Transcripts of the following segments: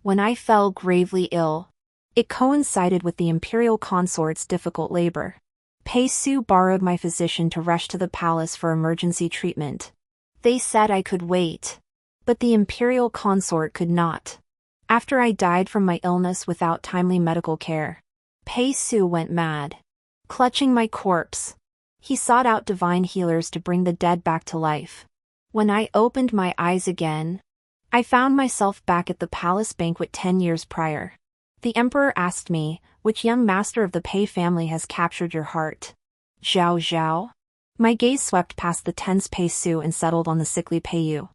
when I fell gravely ill. It coincided with the imperial consort's difficult labor. Pei Su borrowed my physician to rush to the palace for emergency treatment. They said I could wait. But the imperial consort could not. After I died from my illness without timely medical care, Pei Su went mad. Clutching my corpse, he sought out divine healers to bring the dead back to life. When I opened my eyes again, I found myself back at the palace banquet 10 years prior. The emperor asked me, which young master of the Pei family has captured your heart? Zhao Zhao? My gaze swept past the tense Pei Su and settled on the sickly Pei Yu.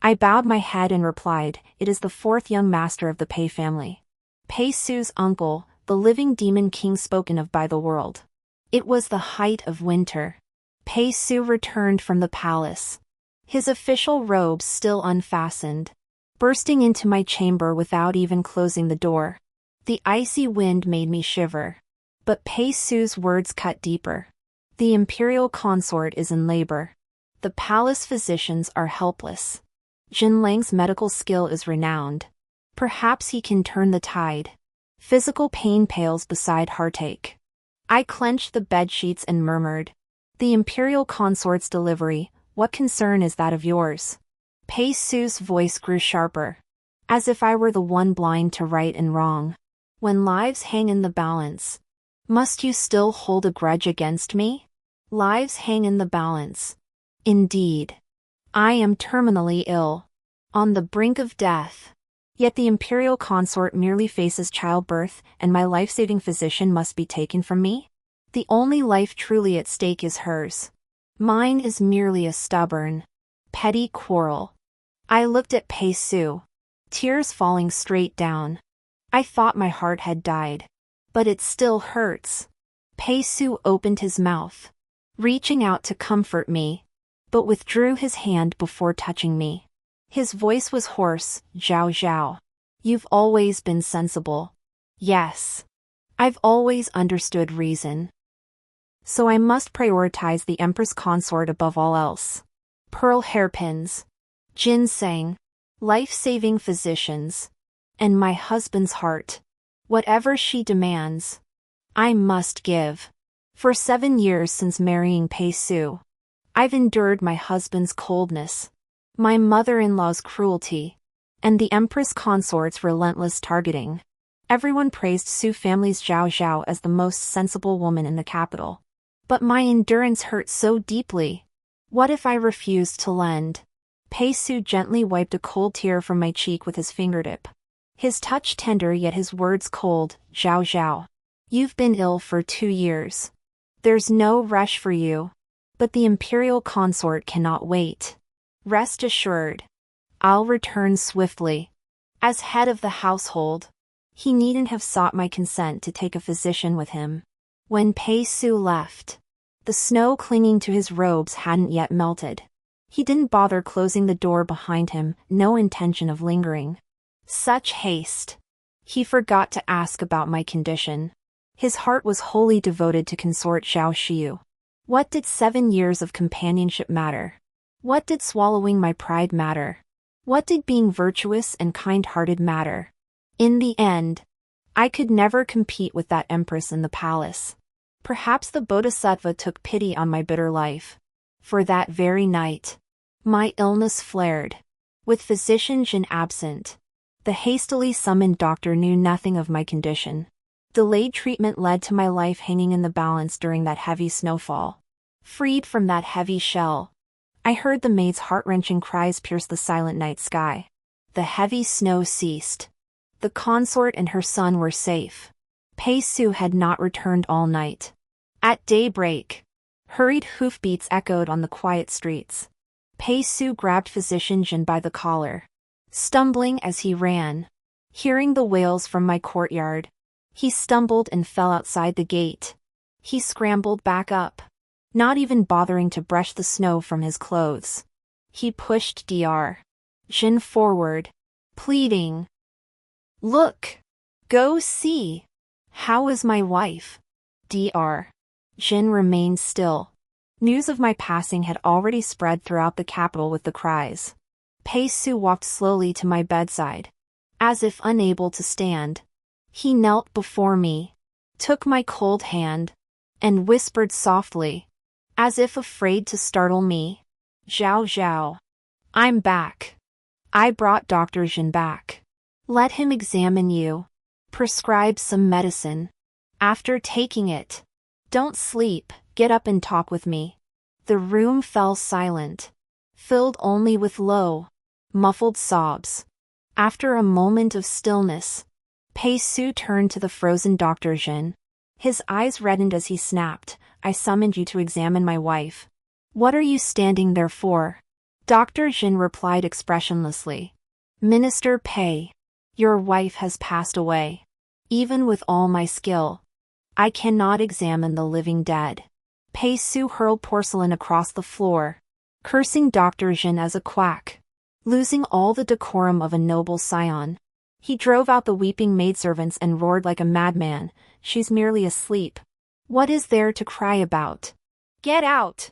I bowed my head and replied, it is the 4th young master of the Pei family. Pei Su's uncle, the living demon king spoken of by the world. It was the height of winter. Pei Su returned from the palace, his official robes still unfastened, bursting into my chamber without even closing the door. The icy wind made me shiver. But Pei Su's words cut deeper. The imperial consort is in labor. The palace physicians are helpless. Jin Lang's medical skill is renowned. Perhaps he can turn the tide. Physical pain pales beside heartache. I clenched the bedsheets and murmured, the imperial consort's delivery, what concern is that of yours? Pei Su's voice grew sharper, as if I were the one blind to right and wrong. When lives hang in the balance, must you still hold a grudge against me? Lives hang in the balance. Indeed. I am terminally ill, on the brink of death. Yet the imperial consort merely faces childbirth, and my life-saving physician must be taken from me? The only life truly at stake is hers. Mine is merely a stubborn, petty quarrel. I looked at Pei Su, tears falling straight down. I thought my heart had died. But it still hurts. Pei Su opened his mouth, reaching out to comfort me, but withdrew his hand before touching me. His voice was hoarse, Zhao Zhao. You've always been sensible. Yes. I've always understood reason. So I must prioritize the Empress Consort above all else. Pearl hairpins, ginseng, life-saving physicians, and my husband's heart. Whatever she demands, I must give. For 7 years since marrying Pei Su, I've endured my husband's coldness, my mother-in-law's cruelty, and the Empress Consort's relentless targeting. Everyone praised Su family's Zhao Zhao as the most sensible woman in the capital. But my endurance hurt so deeply. What if I refused to lend? Pei Su gently wiped a cold tear from my cheek with his fingertip. His touch tender yet his words cold, Zhao Zhao. You've been ill for 2 years. There's no rush for you. But the imperial consort cannot wait. Rest assured. I'll return swiftly. As head of the household, he needn't have sought my consent to take a physician with him. When Pei Su left, the snow clinging to his robes hadn't yet melted. He didn't bother closing the door behind him, no intention of lingering. Such haste. He forgot to ask about my condition. His heart was wholly devoted to consort Zhao Xiu. What did 7 years of companionship matter? What did swallowing my pride matter? What did being virtuous and kind-hearted matter? In the end, I could never compete with that empress in the palace. Perhaps the Bodhisattva took pity on my bitter life. For that very night, my illness flared. With physician Jin absent, the hastily summoned doctor knew nothing of my condition. Delayed treatment led to my life hanging in the balance during that heavy snowfall. Freed from that heavy shell, I heard the maid's heart-wrenching cries pierce the silent night sky. The heavy snow ceased. The consort and her son were safe. Pei Su had not returned all night. At daybreak, hurried hoofbeats echoed on the quiet streets. Pei Su grabbed physician Jin by the collar, stumbling as he ran. Hearing the wails from my courtyard, he stumbled and fell outside the gate. He scrambled back up, not even bothering to brush the snow from his clothes. He pushed Dr. Jin forward, pleading, "Look! Go see! How is my wife?" Dr. Jin remained still. News of my passing had already spread throughout the capital with the cries. Pei Su walked slowly to my bedside. As if unable to stand, he knelt before me, took my cold hand, and whispered softly, as if afraid to startle me, "Zhao Zhao. I'm back. I brought Dr. Jin back. Let him examine you. Prescribe some medicine. After taking it, don't sleep, get up and talk with me." The room fell silent, filled only with low, muffled sobs. After a moment of stillness, Pei Su turned to the frozen Dr. Jin. His eyes reddened as he snapped, "I summoned you to examine my wife. What are you standing there for?" Dr. Jin replied expressionlessly, "Minister Pei, your wife has passed away. Even with all my skill, I cannot examine the living dead." Pei Su hurled porcelain across the floor, cursing Dr. Jin as a quack, losing all the decorum of a noble scion. He drove out the weeping maidservants and roared like a madman, "She's merely asleep. What is there to cry about? Get out!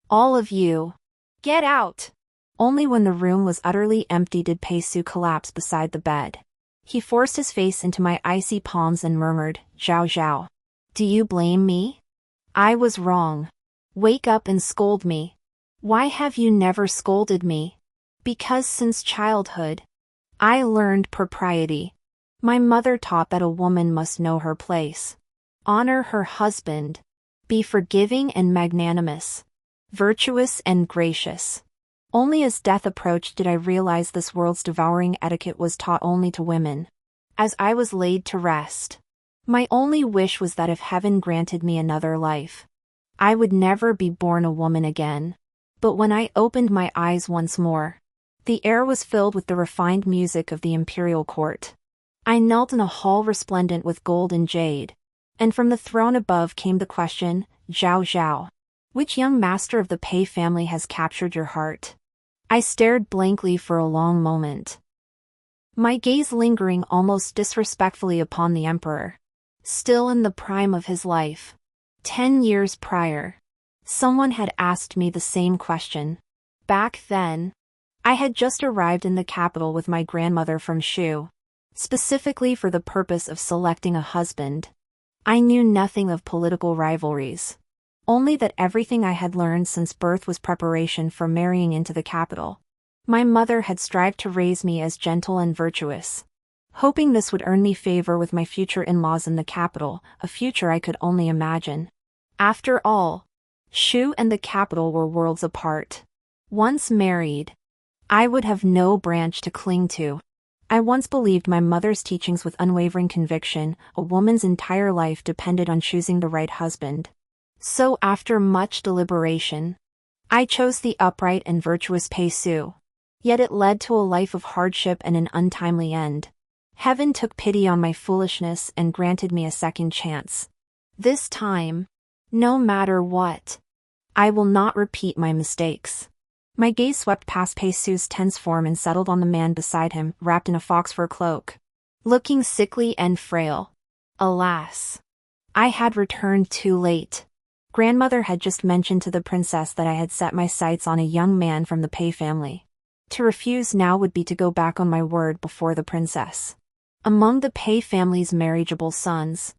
All of you! Get out!" Only when the room was utterly empty did Pei Su collapse beside the bed. He forced his face into my icy palms and murmured, "Zhao Zhao. Do you blame me? I was wrong. Wake up and scold me. Why have you never scolded me?" "Because since childhood, I learned propriety. My mother taught that a woman must know her place, honor her husband, be forgiving and magnanimous, virtuous and gracious." Only as death approached did I realize this world's devouring etiquette was taught only to women. As I was laid to rest, my only wish was that if heaven granted me another life, I would never be born a woman again. But when I opened my eyes once more, the air was filled with the refined music of the imperial court. I knelt in a hall resplendent with gold and jade, and from the throne above came the question, "Zhao Zhao, which young master of the Pei family has captured your heart?" I stared blankly for a long moment, my gaze lingering almost disrespectfully upon the emperor. Still in the prime of his life, 10 years prior, someone had asked me the same question. Back then, I had just arrived in the capital with my grandmother from Shu, specifically for the purpose of selecting a husband. I knew nothing of political rivalries, only that everything I had learned since birth was preparation for marrying into the capital. My mother had strived to raise me as gentle and virtuous, hoping this would earn me favor with my future in-laws in the capital, a future I could only imagine. After all, Shu and the capital were worlds apart. Once married, I would have no branch to cling to. I once believed my mother's teachings with unwavering conviction. A woman's entire life depended on choosing the right husband. So after much deliberation, I chose the upright and virtuous Pei Su. Yet it led to a life of hardship and an untimely end. Heaven took pity on my foolishness and granted me a second chance. This time, no matter what, I will not repeat my mistakes. My gaze swept past Pei Su's tense form and settled on the man beside him, wrapped in a fox fur cloak, looking sickly and frail. Alas, I had returned too late. Grandmother had just mentioned to the princess that I had set my sights on a young man from the Pei family. To refuse now would be to go back on my word before the princess. Among the Pei family's marriageable sons,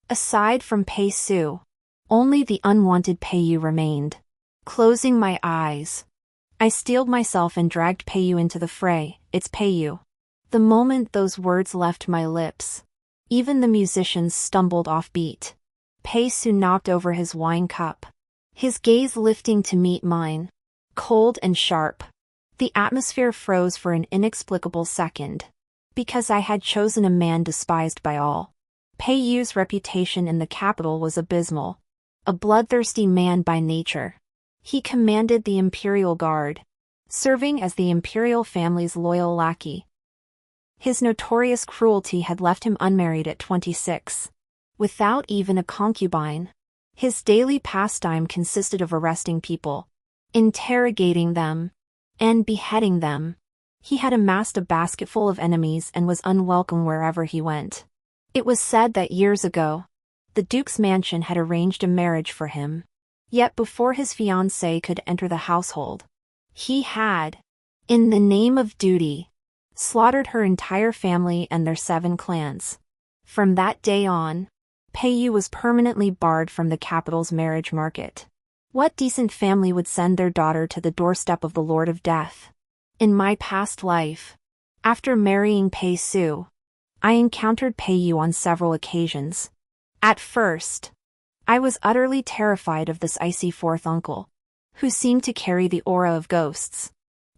aside from Pei Su, only the unwanted Pei Yu remained. Closing my eyes, I steeled myself and dragged Pei Yu into the fray. "It's Pei Yu." The moment those words left my lips, even the musicians stumbled off beat. Pei Su knocked over his wine cup, his gaze lifting to meet mine, cold and sharp. The atmosphere froze for an inexplicable second, because I had chosen a man despised by all. Pei Yu's reputation in the capital was abysmal. A bloodthirsty man by nature, he commanded the imperial guard, serving as the imperial family's loyal lackey. His notorious cruelty had left him unmarried at 26. Without even a concubine, his daily pastime consisted of arresting people, interrogating them, and beheading them. He had amassed a basketful of enemies and was unwelcome wherever he went. It was said that years ago, the Duke's mansion had arranged a marriage for him. Yet before his fiancée could enter the household, he had, in the name of duty, slaughtered her entire family and their 7 clans. From that day on, Peiyu was permanently barred from the capital's marriage market. What decent family would send their daughter to the doorstep of the Lord of Death? In my past life, after marrying Pei-su, I encountered Peiyu on several occasions. At first, I was utterly terrified of this icy fourth uncle, who seemed to carry the aura of ghosts.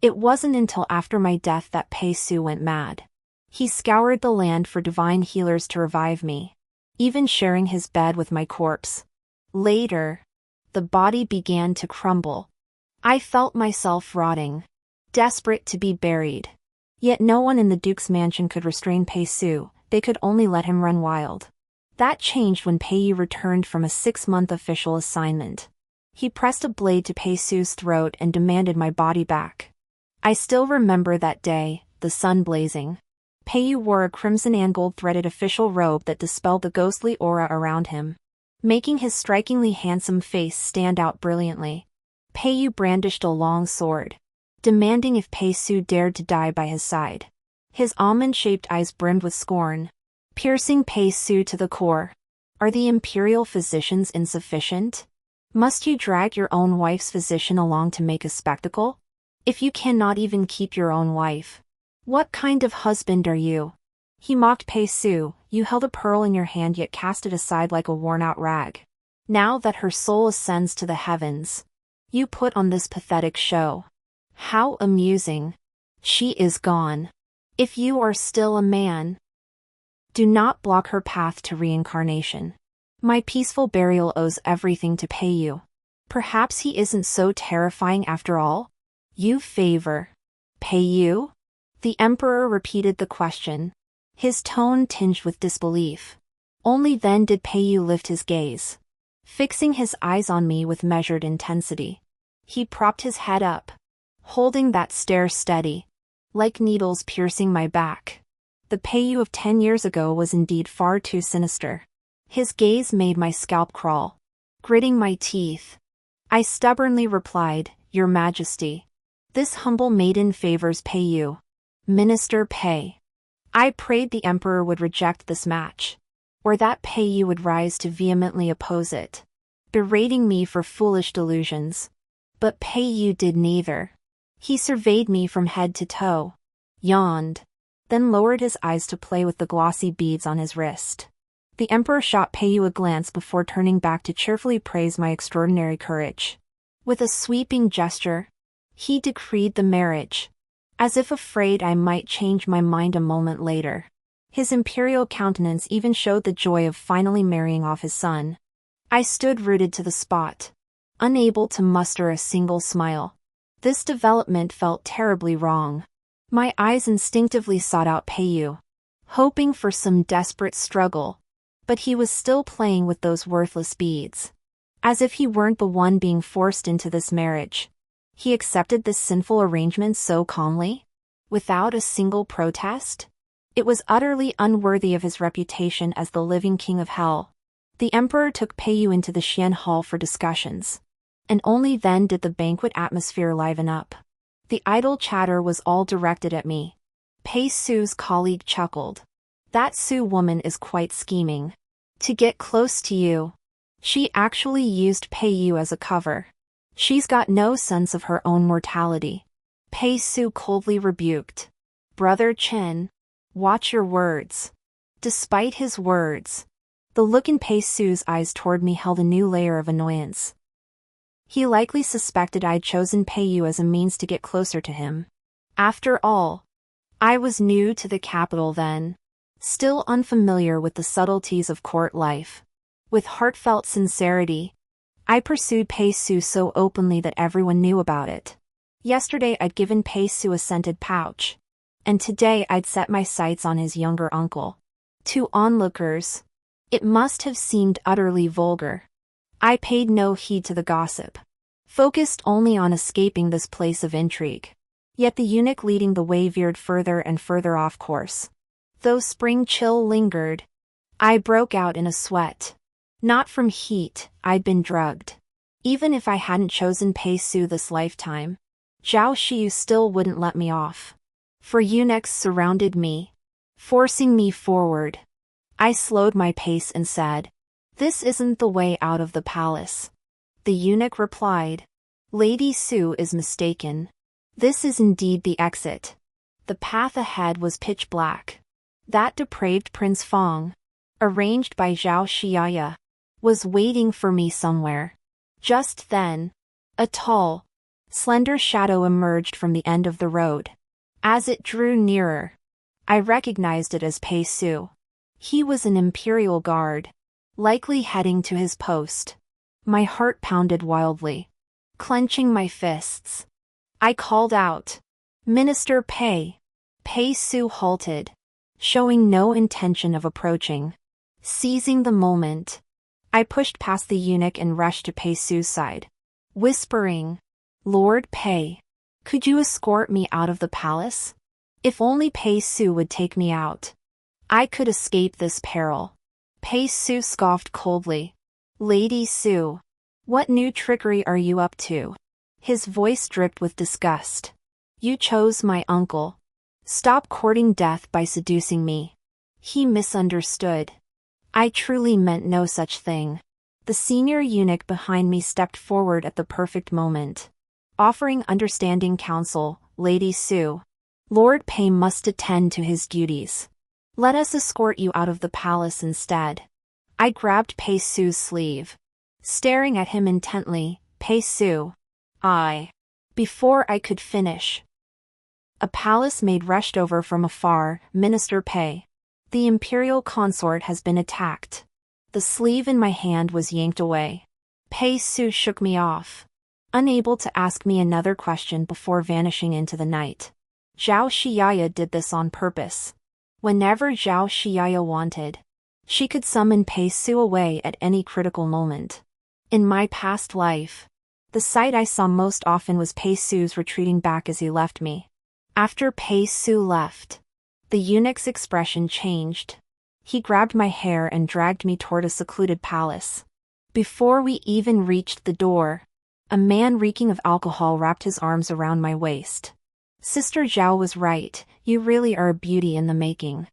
It wasn't until after my death that Pei-su went mad. He scoured the land for divine healers to revive me, even sharing his bed with my corpse. Later, the body began to crumble. I felt myself rotting, desperate to be buried. Yet no one in the Duke's mansion could restrain Pei-su, they could only let him run wild. That changed when Peiyu returned from a 6-month official assignment. He pressed a blade to Pei-su's throat and demanded my body back. I still remember that day, the sun blazing. Peiyu wore a crimson and gold-threaded official robe that dispelled the ghostly aura around him, making his strikingly handsome face stand out brilliantly. Peiyu brandished a long sword, demanding if Pei-su dared to die by his side. His almond-shaped eyes brimmed with scorn, piercing Pei-su to the core. Are the imperial physicians insufficient? Must you drag your own wife's physician along to make a spectacle? If you cannot even keep your own wife, what kind of husband are you? He mocked Pei-su. You held a pearl in your hand yet cast it aside like a worn-out rag. Now that her soul ascends to the heavens, you put on this pathetic show. How amusing. She is gone. If you are still a man, do not block her path to reincarnation. My peaceful burial owes everything to Peiyu. Perhaps he isn't so terrifying after all? You favor Peiyu? The emperor repeated the question, his tone tinged with disbelief. Only then did Peiyu lift his gaze, fixing his eyes on me with measured intensity. He propped his head up, holding that stare steady, like needles piercing my back. The Peiyu of 10 years ago was indeed far too sinister. His gaze made my scalp crawl. Gritting my teeth, I stubbornly replied, Your Majesty, this humble maiden favors Peiyu. Minister Pei. I prayed the emperor would reject this match, or that Peiyu would rise to vehemently oppose it, berating me for foolish delusions. But Peiyu did neither. He surveyed me from head to toe, yawned, then lowered his eyes to play with the glossy beads on his wrist. The emperor shot Peiyu a glance before turning back to cheerfully praise my extraordinary courage. With a sweeping gesture, he decreed the marriage, as if afraid I might change my mind a moment later. His imperial countenance even showed the joy of finally marrying off his son. I stood rooted to the spot, unable to muster a single smile. This development felt terribly wrong. My eyes instinctively sought out Peiyu, hoping for some desperate struggle, but he was still playing with those worthless beads. As if he weren't the one being forced into this marriage. He accepted this sinful arrangement so calmly, without a single protest. It was utterly unworthy of his reputation as the living king of hell. The emperor took Peiyu into the Xian Hall for discussions, and only then did the banquet atmosphere liven up. The idle chatter was all directed at me. Pei-su's colleague chuckled. That Su woman is quite scheming. To get close to you, she actually used Peiyu as a cover. She's got no sense of her own mortality. Pei-su coldly rebuked. Brother Chen, watch your words. Despite his words, the look in Pei-su's eyes toward me held a new layer of annoyance. He likely suspected I'd chosen Peiyu as a means to get closer to him. After all, I was new to the capital then, still unfamiliar with the subtleties of court life. With heartfelt sincerity, I pursued Pei-su so openly that everyone knew about it. Yesterday I'd given Pei-su a scented pouch, and today I'd set my sights on his younger uncle. To onlookers, it must have seemed utterly vulgar. I paid no heed to the gossip, focused only on escaping this place of intrigue. Yet the eunuch leading the way veered further and further off course. Though spring chill lingered, I broke out in a sweat. Not from heat, I'd been drugged. Even if I hadn't chosen Pei-su this lifetime, Zhao Xiu still wouldn't let me off. For eunuchs surrounded me, forcing me forward. I slowed my pace and said, "This isn't the way out of the palace." The eunuch replied, "Lady Sue is mistaken. This is indeed the exit." The path ahead was pitch black. That depraved Prince Fong, arranged by Zhao Xiaya, was waiting for me somewhere. Just then, a tall, slender shadow emerged from the end of the road. As it drew nearer, I recognized it as Pei Su. He was an imperial guard, likely heading to his post. My heart pounded wildly. Clenching my fists, I called out, "Minister Pei." Pei Su halted, showing no intention of approaching. Seizing the moment, I pushed past the eunuch and rushed to Pei Su's side, whispering, "Lord Pei, could you escort me out of the palace? If only Pei Su would take me out, I could escape this peril." Pei Su scoffed coldly. "Lady Su, what new trickery are you up to?" His voice dripped with disgust. "You chose my uncle. Stop courting death by seducing me." He misunderstood. I truly meant no such thing. The senior eunuch behind me stepped forward at the perfect moment, offering understanding counsel. "Lady Sue, Lord Pei must attend to his duties. Let us escort you out of the palace instead." I grabbed Pei Su's sleeve, staring at him intently. "Pei Su, Before I could finish, a palace maid rushed over from afar. "Minister Pei, the imperial consort has been attacked." The sleeve in my hand was yanked away. Pei Su shook me off, unable to ask me another question before vanishing into the night. Zhao Xiaya did this on purpose. Whenever Zhao Xiaya wanted, she could summon Pei Su away at any critical moment. In my past life, the sight I saw most often was Pei Su's retreating back as he left me. After Pei Su left, the eunuch's expression changed. He grabbed my hair and dragged me toward a secluded palace. Before we even reached the door, a man reeking of alcohol wrapped his arms around my waist. "Sister Zhao was right, you really are a beauty in the making."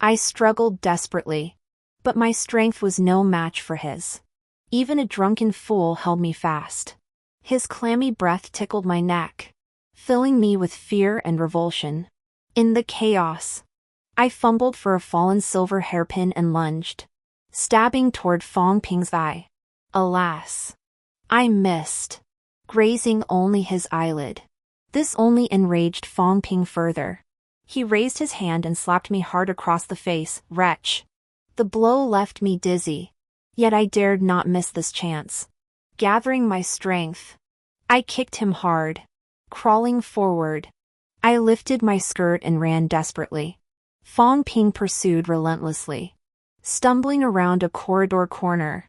I struggled desperately, but my strength was no match for his. Even a drunken fool held me fast. His clammy breath tickled my neck, filling me with fear and revulsion. In the chaos, I fumbled for a fallen silver hairpin and lunged, stabbing toward Fong Ping's eye. Alas, I missed, grazing only his eyelid. This only enraged Fong Ping further. He raised his hand and slapped me hard across the face. "Wretch!" The blow left me dizzy, yet I dared not miss this chance. Gathering my strength, I kicked him hard. Crawling forward, I lifted my skirt and ran desperately. Fong Ping pursued relentlessly. Stumbling around a corridor corner,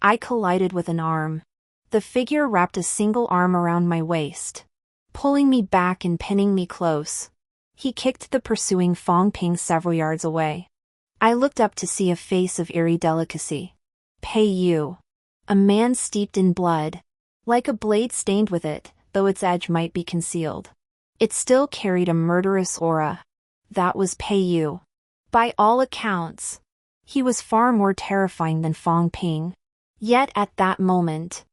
I collided with an arm. The figure wrapped a single arm around my waist, pulling me back and pinning me close. He kicked the pursuing Fong Ping several yards away. I looked up to see a face of eerie delicacy. Pei Yu, a man steeped in blood, like a blade stained with it, though its edge might be concealed. It still carried a murderous aura. That was Pei Yu. By all accounts, he was far more terrifying than Fong Ping. Yet at that moment,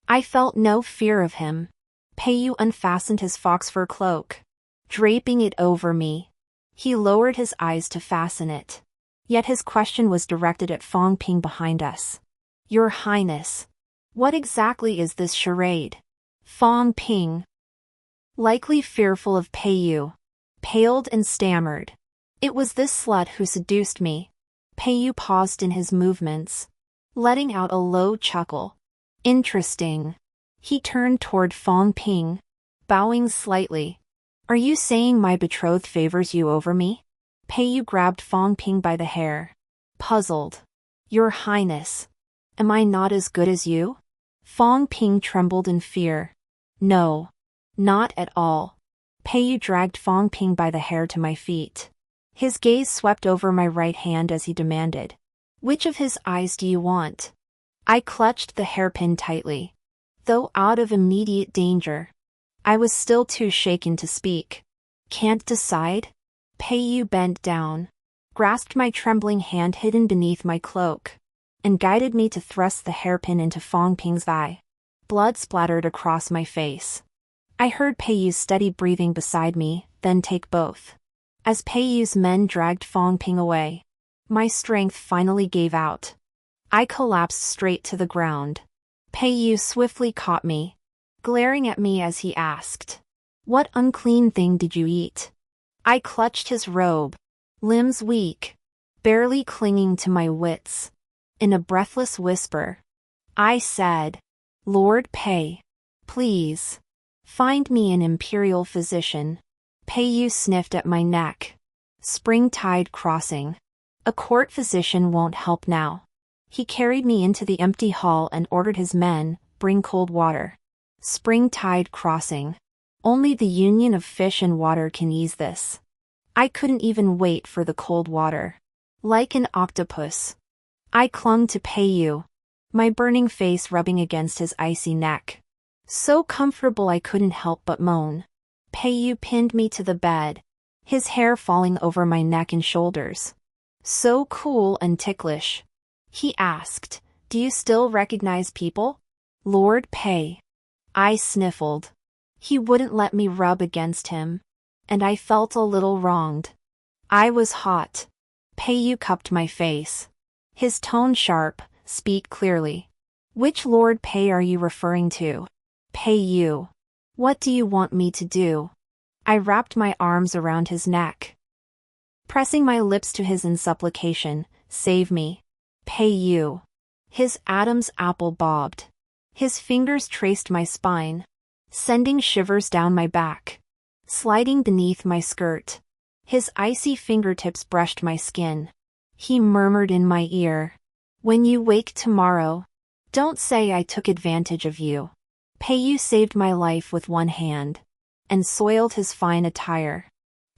I felt no fear of him. Pei Yu unfastened his fox fur cloak, draping it over me. He lowered his eyes to fasten it. Yet his question was directed at Fong Ping behind us. "Your Highness, what exactly is this charade?" Fong Ping, likely fearful of Pei Yu, paled and stammered. "It was this slut who seduced me." Pei Yu paused in his movements, letting out a low chuckle. "Interesting." He turned toward Fong Ping, bowing slightly. "Are you saying my betrothed favors you over me?" Pei Yu grabbed Fong Ping by the hair, puzzled. "Your Highness, am I not as good as you?" Fong Ping trembled in fear. "No, not at all." Pei Yu dragged Fong Ping by the hair to my feet. His gaze swept over my right hand as he demanded, "Which of his eyes do you want?" I clutched the hairpin tightly. Though out of immediate danger, I was still too shaken to speak. "Can't decide?" Peiyu bent down, grasped my trembling hand hidden beneath my cloak, and guided me to thrust the hairpin into Fong Ping's thigh. Blood splattered across my face. I heard Peiyu's steady breathing beside me, then take both. As Peiyu's men dragged Fong Ping away, my strength finally gave out. I collapsed straight to the ground. Peiyu swiftly caught me, glaring at me as he asked, "What unclean thing did you eat?" I clutched his robe, limbs weak, barely clinging to my wits. In a breathless whisper, I said, "Lord Pei, please, find me an imperial physician." Peiyu sniffed at my neck. "Spring-tide crossing. A court physician won't help now." He carried me into the empty hall and ordered his men, "Bring cold water." Spring-tide crossing. Only the union of fish and water can ease this. I couldn't even wait for the cold water. Like an octopus, I clung to Peiyu, my burning face rubbing against his icy neck. So comfortable I couldn't help but moan. Peiyu pinned me to the bed, his hair falling over my neck and shoulders. "So cool and ticklish." He asked, "Do you still recognize people?" "Lord Pei." I sniffled. He wouldn't let me rub against him, and I felt a little wronged. I was hot. Peiyu cupped my face. His tone sharp, "Speak clearly. Which Lord Pei are you referring to?" "Peiyu. What do you want me to do?" I wrapped my arms around his neck, pressing my lips to his in supplication, "Save me. Peiyu." His Adam's apple bobbed. His fingers traced my spine, sending shivers down my back, sliding beneath my skirt. His icy fingertips brushed my skin. He murmured in my ear, "When you wake tomorrow, don't say I took advantage of you." Peiyu saved my life with one hand, and soiled his fine attire.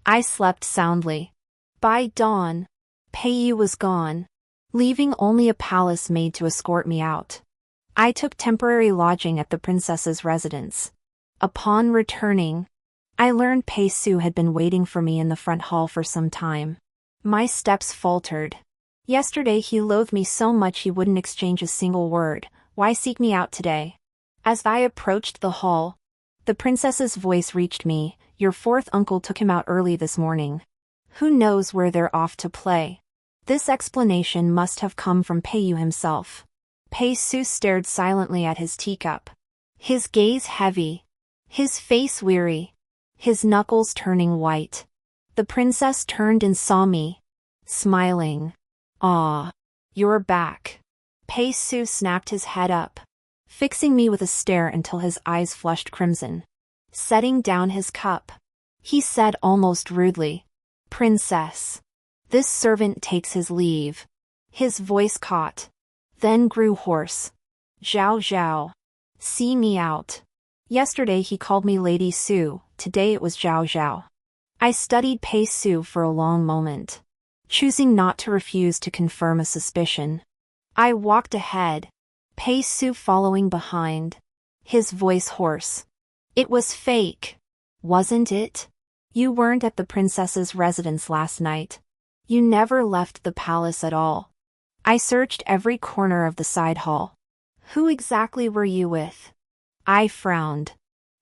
I slept soundly. By dawn, Peiyu was gone, leaving only a palace maid to escort me out. I took temporary lodging at the princess's residence. Upon returning, I learned Pei Su had been waiting for me in the front hall for some time. My steps faltered. Yesterday he loathed me so much he wouldn't exchange a single word. Why seek me out today? As I approached the hall, the princess's voice reached me. "Your fourth uncle took him out early this morning. Who knows where they're off to play?" This explanation must have come from Peiyu himself. Pei Su stared silently at his teacup, his gaze heavy, his face weary, his knuckles turning white. The princess turned and saw me, smiling. "Ah, you're back." Pei Su snapped his head up, fixing me with a stare until his eyes flushed crimson. Setting down his cup, he said almost rudely, "Princess, this servant takes his leave." His voice caught, then grew hoarse. "Zhao Zhao. See me out." Yesterday he called me Lady Su, today it was Zhao Zhao. I studied Pei Su for a long moment, choosing not to refuse to confirm a suspicion. I walked ahead, Pei Su following behind, his voice hoarse. "It was fake, wasn't it? You weren't at the princess's residence last night. You never left the palace at all." I searched every corner of the side hall. "Who exactly were you with?" I frowned.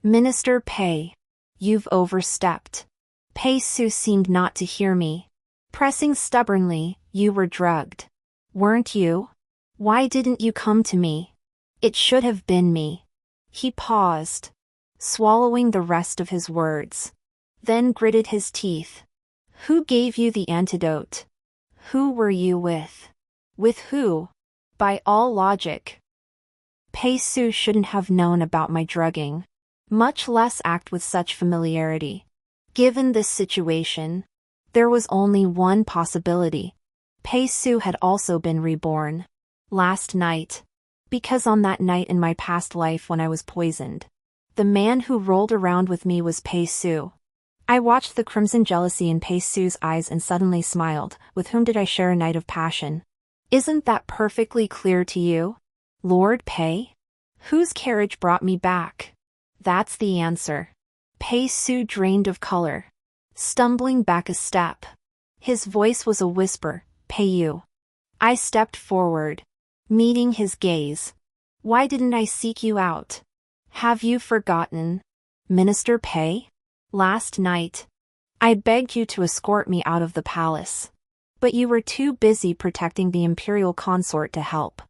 "Minister Pei. You've overstepped." Pei Su seemed not to hear me, pressing stubbornly, "You were drugged. Weren't you? Why didn't you come to me? It should have been me." He paused, swallowing the rest of his words, then gritted his teeth. "Who gave you the antidote? Who were you with?" "With who? By all logic, Pei Su shouldn't have known about my drugging, much less act with such familiarity. Given this situation, there was only one possibility. Pei Su had also been reborn. Last night. Because on that night in my past life when I was poisoned, the man who rolled around with me was Pei Su. I watched the crimson jealousy in Pei Su's eyes and suddenly smiled. With whom did I share a night of passion? Isn't that perfectly clear to you, Lord Pei? Whose carriage brought me back? That's the answer. Pei Su drained of color, stumbling back a step. His voice was a whisper, Peiyu. I stepped forward, meeting his gaze. Why didn't I seek you out? Have you forgotten, Minister Pei? Last night, I begged you to escort me out of the palace. But you were too busy protecting the imperial consort to help.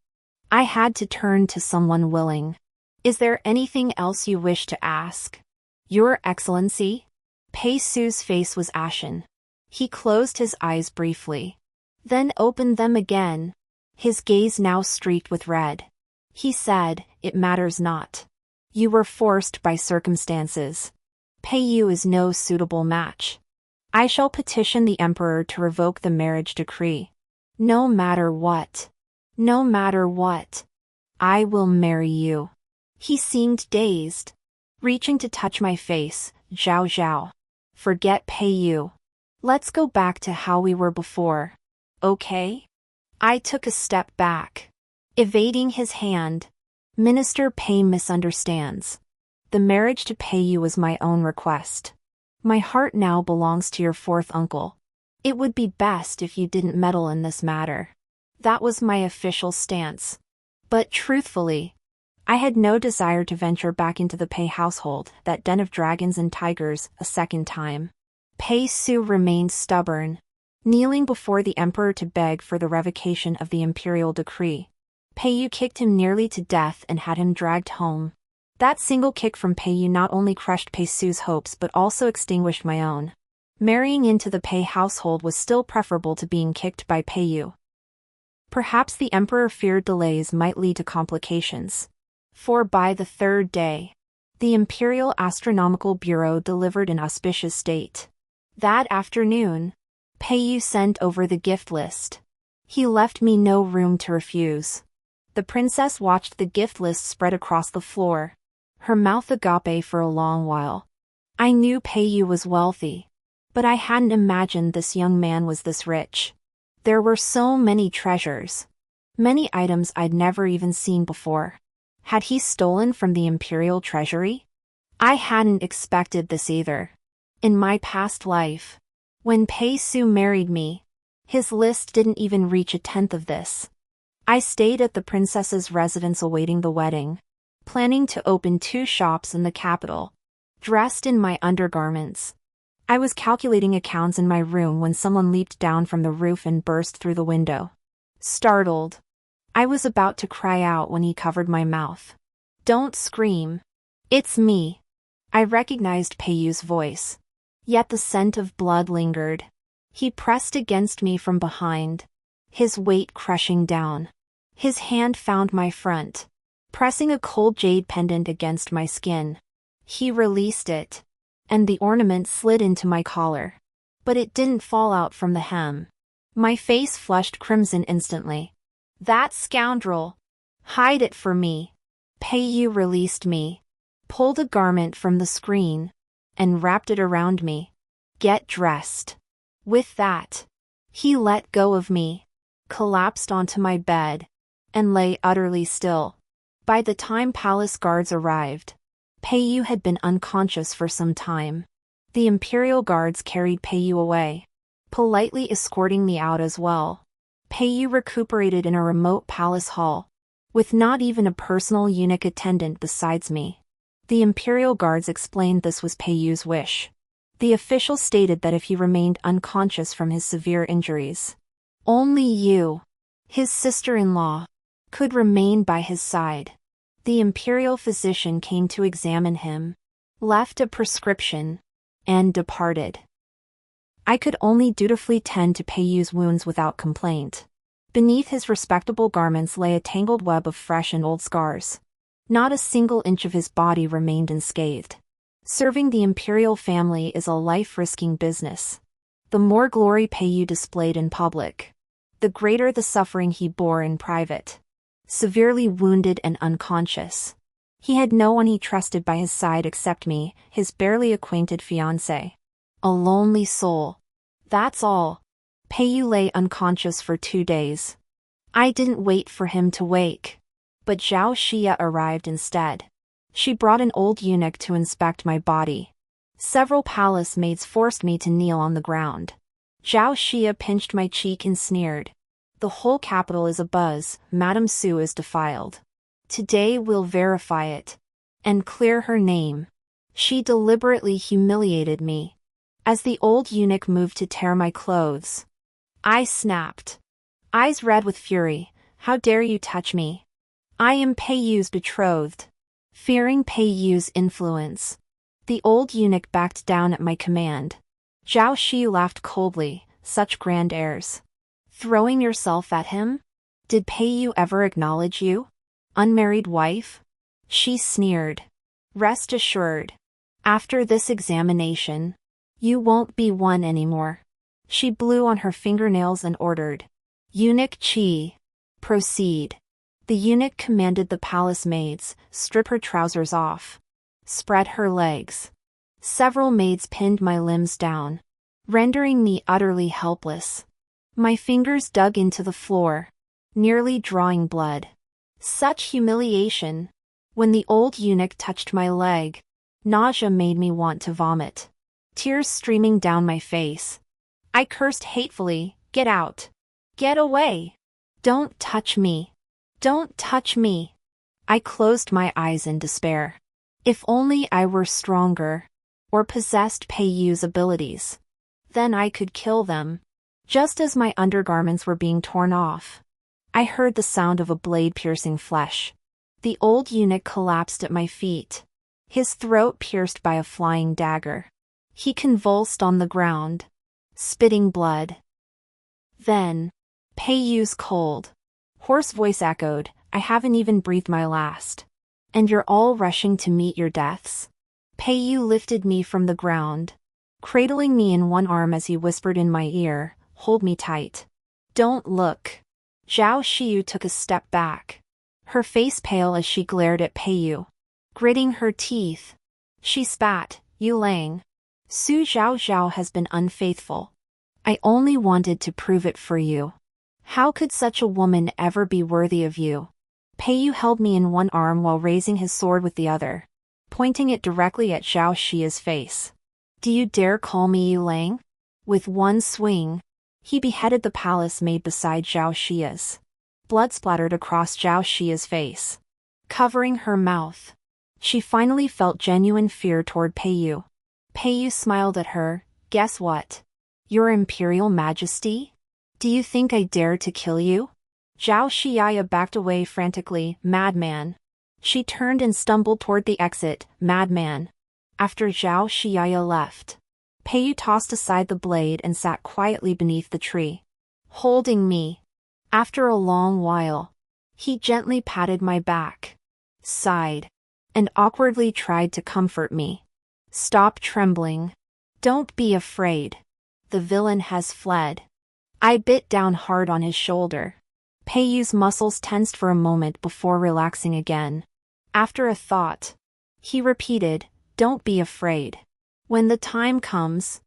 I had to turn to someone willing. Is there anything else you wish to ask? Your Excellency? Pei Su's face was ashen. He closed his eyes briefly, then opened them again, his gaze now streaked with red. He said, It matters not. You were forced by circumstances. Peiyu is no suitable match. I shall petition the emperor to revoke the marriage decree. No matter what. No matter what. I will marry you. He seemed dazed. Reaching to touch my face, Zhao Zhao. Forget Peiyu. Let's go back to how we were before. Okay? I took a step back, evading his hand. Minister Pei misunderstands. The marriage to Peiyu was my own request. My heart now belongs to your fourth uncle. It would be best if you didn't meddle in this matter. That was my official stance. But truthfully, I had no desire to venture back into the Pei household, that den of dragons and tigers, a second time. Pei Su remained stubborn, kneeling before the emperor to beg for the revocation of the imperial decree. Peiyu kicked him nearly to death and had him dragged home. That single kick from Peiyu not only crushed Pei Su's hopes but also extinguished my own. Marrying into the Pei household was still preferable to being kicked by Peiyu. Perhaps the emperor feared delays might lead to complications. For by the third day, the Imperial Astronomical Bureau delivered an auspicious date. That afternoon, Peiyu sent over the gift list. He left me no room to refuse. The princess watched the gift list spread across the floor, her mouth agape for a long while. I knew Peiyu was wealthy, but I hadn't imagined this young man was this rich. There were so many treasures, many items I'd never even seen before. Had he stolen from the imperial treasury? I hadn't expected this either. In my past life, when Pei Su married me, his list didn't even reach a tenth of this. I stayed at the princess's residence awaiting the wedding, planning to open 2 shops in the capital. Dressed in my undergarments, I was calculating accounts in my room when someone leaped down from the roof and burst through the window. Startled, I was about to cry out when he covered my mouth. Don't scream. It's me. I recognized Peiyu's voice. Yet the scent of blood lingered. He pressed against me from behind, his weight crushing down. His hand found my front, pressing a cold jade pendant against my skin. He released it, and the ornament slid into my collar. But it didn't fall out from the hem. My face flushed crimson instantly. That scoundrel! Hide it for me. Peiyu released me, pulled a garment from the screen, and wrapped it around me. Get dressed. With that, he let go of me, collapsed onto my bed, and lay utterly still. By the time palace guards arrived, Peiyu had been unconscious for some time. The imperial guards carried Peiyu away, politely escorting me out as well. Peiyu recuperated in a remote palace hall, with not even a personal eunuch attendant besides me. The imperial guards explained this was Peiyu's wish. The official stated that if he remained unconscious from his severe injuries, only you, his sister-in-law, could remain by his side. The imperial physician came to examine him, left a prescription, and departed. I could only dutifully tend to Peiyu's wounds without complaint. Beneath his respectable garments lay a tangled web of fresh and old scars. Not a single inch of his body remained unscathed. Serving the imperial family is a life-risking business. The more glory Peiyu displayed in public, the greater the suffering he bore in private. Severely wounded and unconscious, he had no one he trusted by his side except me, his barely acquainted fiancé. A lonely soul. That's all. Peiyu lay unconscious for 2 days. I didn't wait for him to wake, but Zhao Xia arrived instead. She brought an old eunuch to inspect my body. Several palace maids forced me to kneel on the ground. Zhao Xia pinched my cheek and sneered. The whole capital is abuzz, Madame Su is defiled. Today we'll verify it. And clear her name. She deliberately humiliated me. As the old eunuch moved to tear my clothes, I snapped. Eyes red with fury, how dare you touch me? I am Pei Yu's betrothed. Fearing Pei Yu's influence, the old eunuch backed down at my command. Zhao Shi laughed coldly, such grand airs. Throwing yourself at him? Did Pei Yu ever acknowledge you? Unmarried wife? She sneered. Rest assured. After this examination, you won't be one anymore. She blew on her fingernails and ordered. Eunuch Qi. Proceed. The eunuch commanded the palace maids, strip her trousers off. Spread her legs. Several maids pinned my limbs down, rendering me utterly helpless. My fingers dug into the floor, nearly drawing blood. Such humiliation. When the old eunuch touched my leg, nausea made me want to vomit. Tears streaming down my face. I cursed hatefully, get out. Get away. Don't touch me. Don't touch me. I closed my eyes in despair. If only I were stronger, or possessed Pei Yu's abilities. Then I could kill them. Just as my undergarments were being torn off, I heard the sound of a blade piercing flesh. The old eunuch collapsed at my feet, his throat pierced by a flying dagger. He convulsed on the ground, spitting blood. Then, Pei Yu's cold, hoarse voice echoed, I haven't even breathed my last. And you're all rushing to meet your deaths? Pei Yu lifted me from the ground, cradling me in one arm as he whispered in my ear, hold me tight. Don't look. Zhao Xiyu took a step back, her face pale as she glared at Pei Yu. Gritting her teeth, she spat, Yu Lang. Su Zhao has been unfaithful. I only wanted to prove it for you. How could such a woman ever be worthy of you? Pei Yu held me in one arm while raising his sword with the other, pointing it directly at Zhao Xia's face. Do you dare call me Yu Lang? With one swing, he beheaded the palace maid beside Zhao Xia's. Blood splattered across Zhao Xia's face, covering her mouth. She finally felt genuine fear toward Pei Yu. Pei Yu smiled at her, guess what? Your Imperial Majesty? Do you think I dare to kill you? Zhao Xia backed away frantically, madman. She turned and stumbled toward the exit, madman. After Zhao Xia left, Pei Yu tossed aside the blade and sat quietly beneath the tree, holding me. After a long while, he gently patted my back, sighed, and awkwardly tried to comfort me. Stop trembling. Don't be afraid. The villain has fled. I bit down hard on his shoulder. Pei Yu's muscles tensed for a moment before relaxing again. After a thought, he repeated, don't be afraid. When the time comes,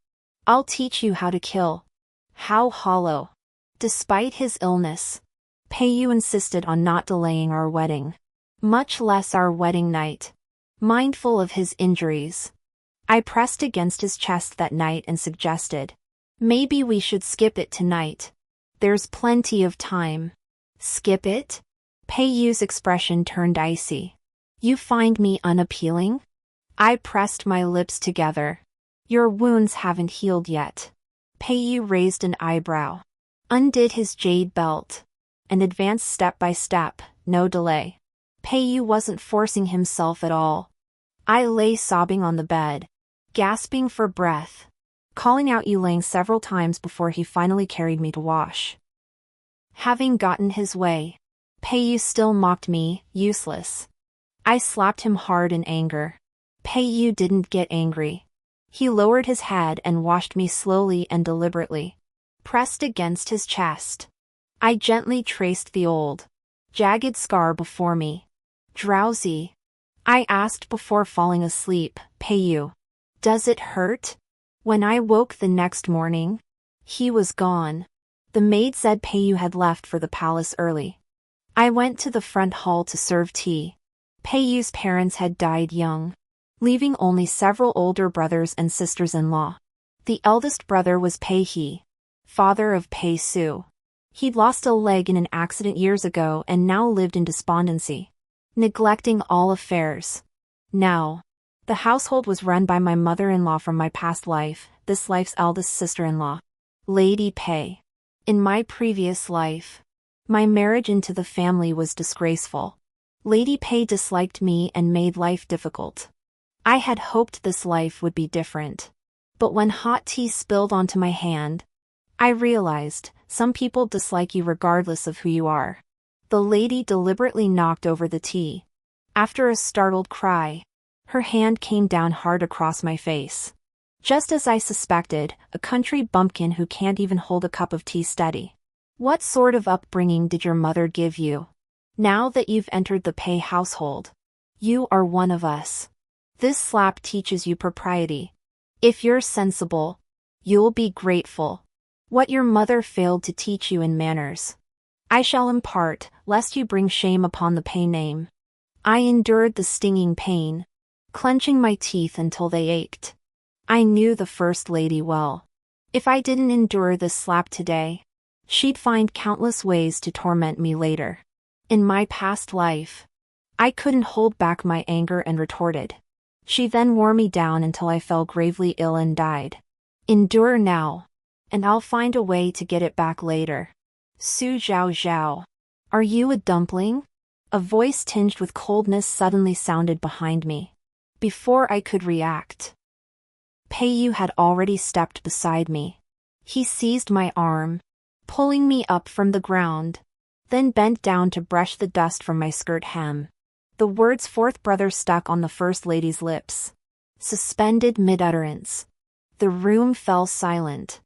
I'll teach you how to kill. How hollow. Despite his illness, Pei Yu insisted on not delaying our wedding, much less our wedding night. Mindful of his injuries, I pressed against his chest that night and suggested, maybe we should skip it tonight. There's plenty of time. Skip it? Pei Yu's expression turned icy. You find me unappealing? I pressed my lips together. Your wounds haven't healed yet. Pei Yu raised an eyebrow, undid his jade belt, and advanced step by step, no delay. Pei Yu wasn't forcing himself at all. I lay sobbing on the bed, gasping for breath, calling out Yu Lang several times before he finally carried me to wash. Having gotten his way, Pei Yu still mocked me, useless. I slapped him hard in anger. Pei Yu didn't get angry. He lowered his head and washed me slowly and deliberately, pressed against his chest. I gently traced the old, jagged scar before me. Drowsy? I asked before falling asleep, Pei Yu. Does it hurt? When I woke the next morning, he was gone. The maid said Pei Yu had left for the palace early. I went to the front hall to serve tea. Pei Yu's parents had died young. leaving only several older brothers and sisters-in-law. The eldest brother was Pei, father of Pei Su. He'd lost a leg in an accident years ago and now lived in despondency, neglecting all affairs. Now, the household was run by my mother-in-law from my past life, this life's eldest sister-in-law, Lady Pei. In my previous life, my marriage into the family was disgraceful. Lady Pei disliked me and made life difficult. I had hoped this life would be different. But when hot tea spilled onto my hand, I realized some people dislike you regardless of who you are. The lady deliberately knocked over the tea. After a startled cry, her hand came down hard across my face. Just as I suspected, a country bumpkin who can't even hold a cup of tea steady. What sort of upbringing did your mother give you? Now that you've entered the Pei household, you are one of us. This slap teaches you propriety. If you're sensible, you'll be grateful. What your mother failed to teach you in manners, I shall impart, lest you bring shame upon the Pei name. I endured the stinging pain, clenching my teeth until they ached. I knew the First Lady well. If I didn't endure this slap today, she'd find countless ways to torment me later. In my past life, I couldn't hold back my anger and retorted. She then wore me down until I fell gravely ill and died. Endure now, and I'll find a way to get it back later. Su Zhao Zhao. Are you a dumpling? A voice tinged with coldness suddenly sounded behind me. Before I could react, Pei Yu had already stepped beside me. He seized my arm, pulling me up from the ground, then bent down to brush the dust from my skirt hem. The words fourth brother stuck on the First Lady's lips, suspended mid-utterance. The room fell silent.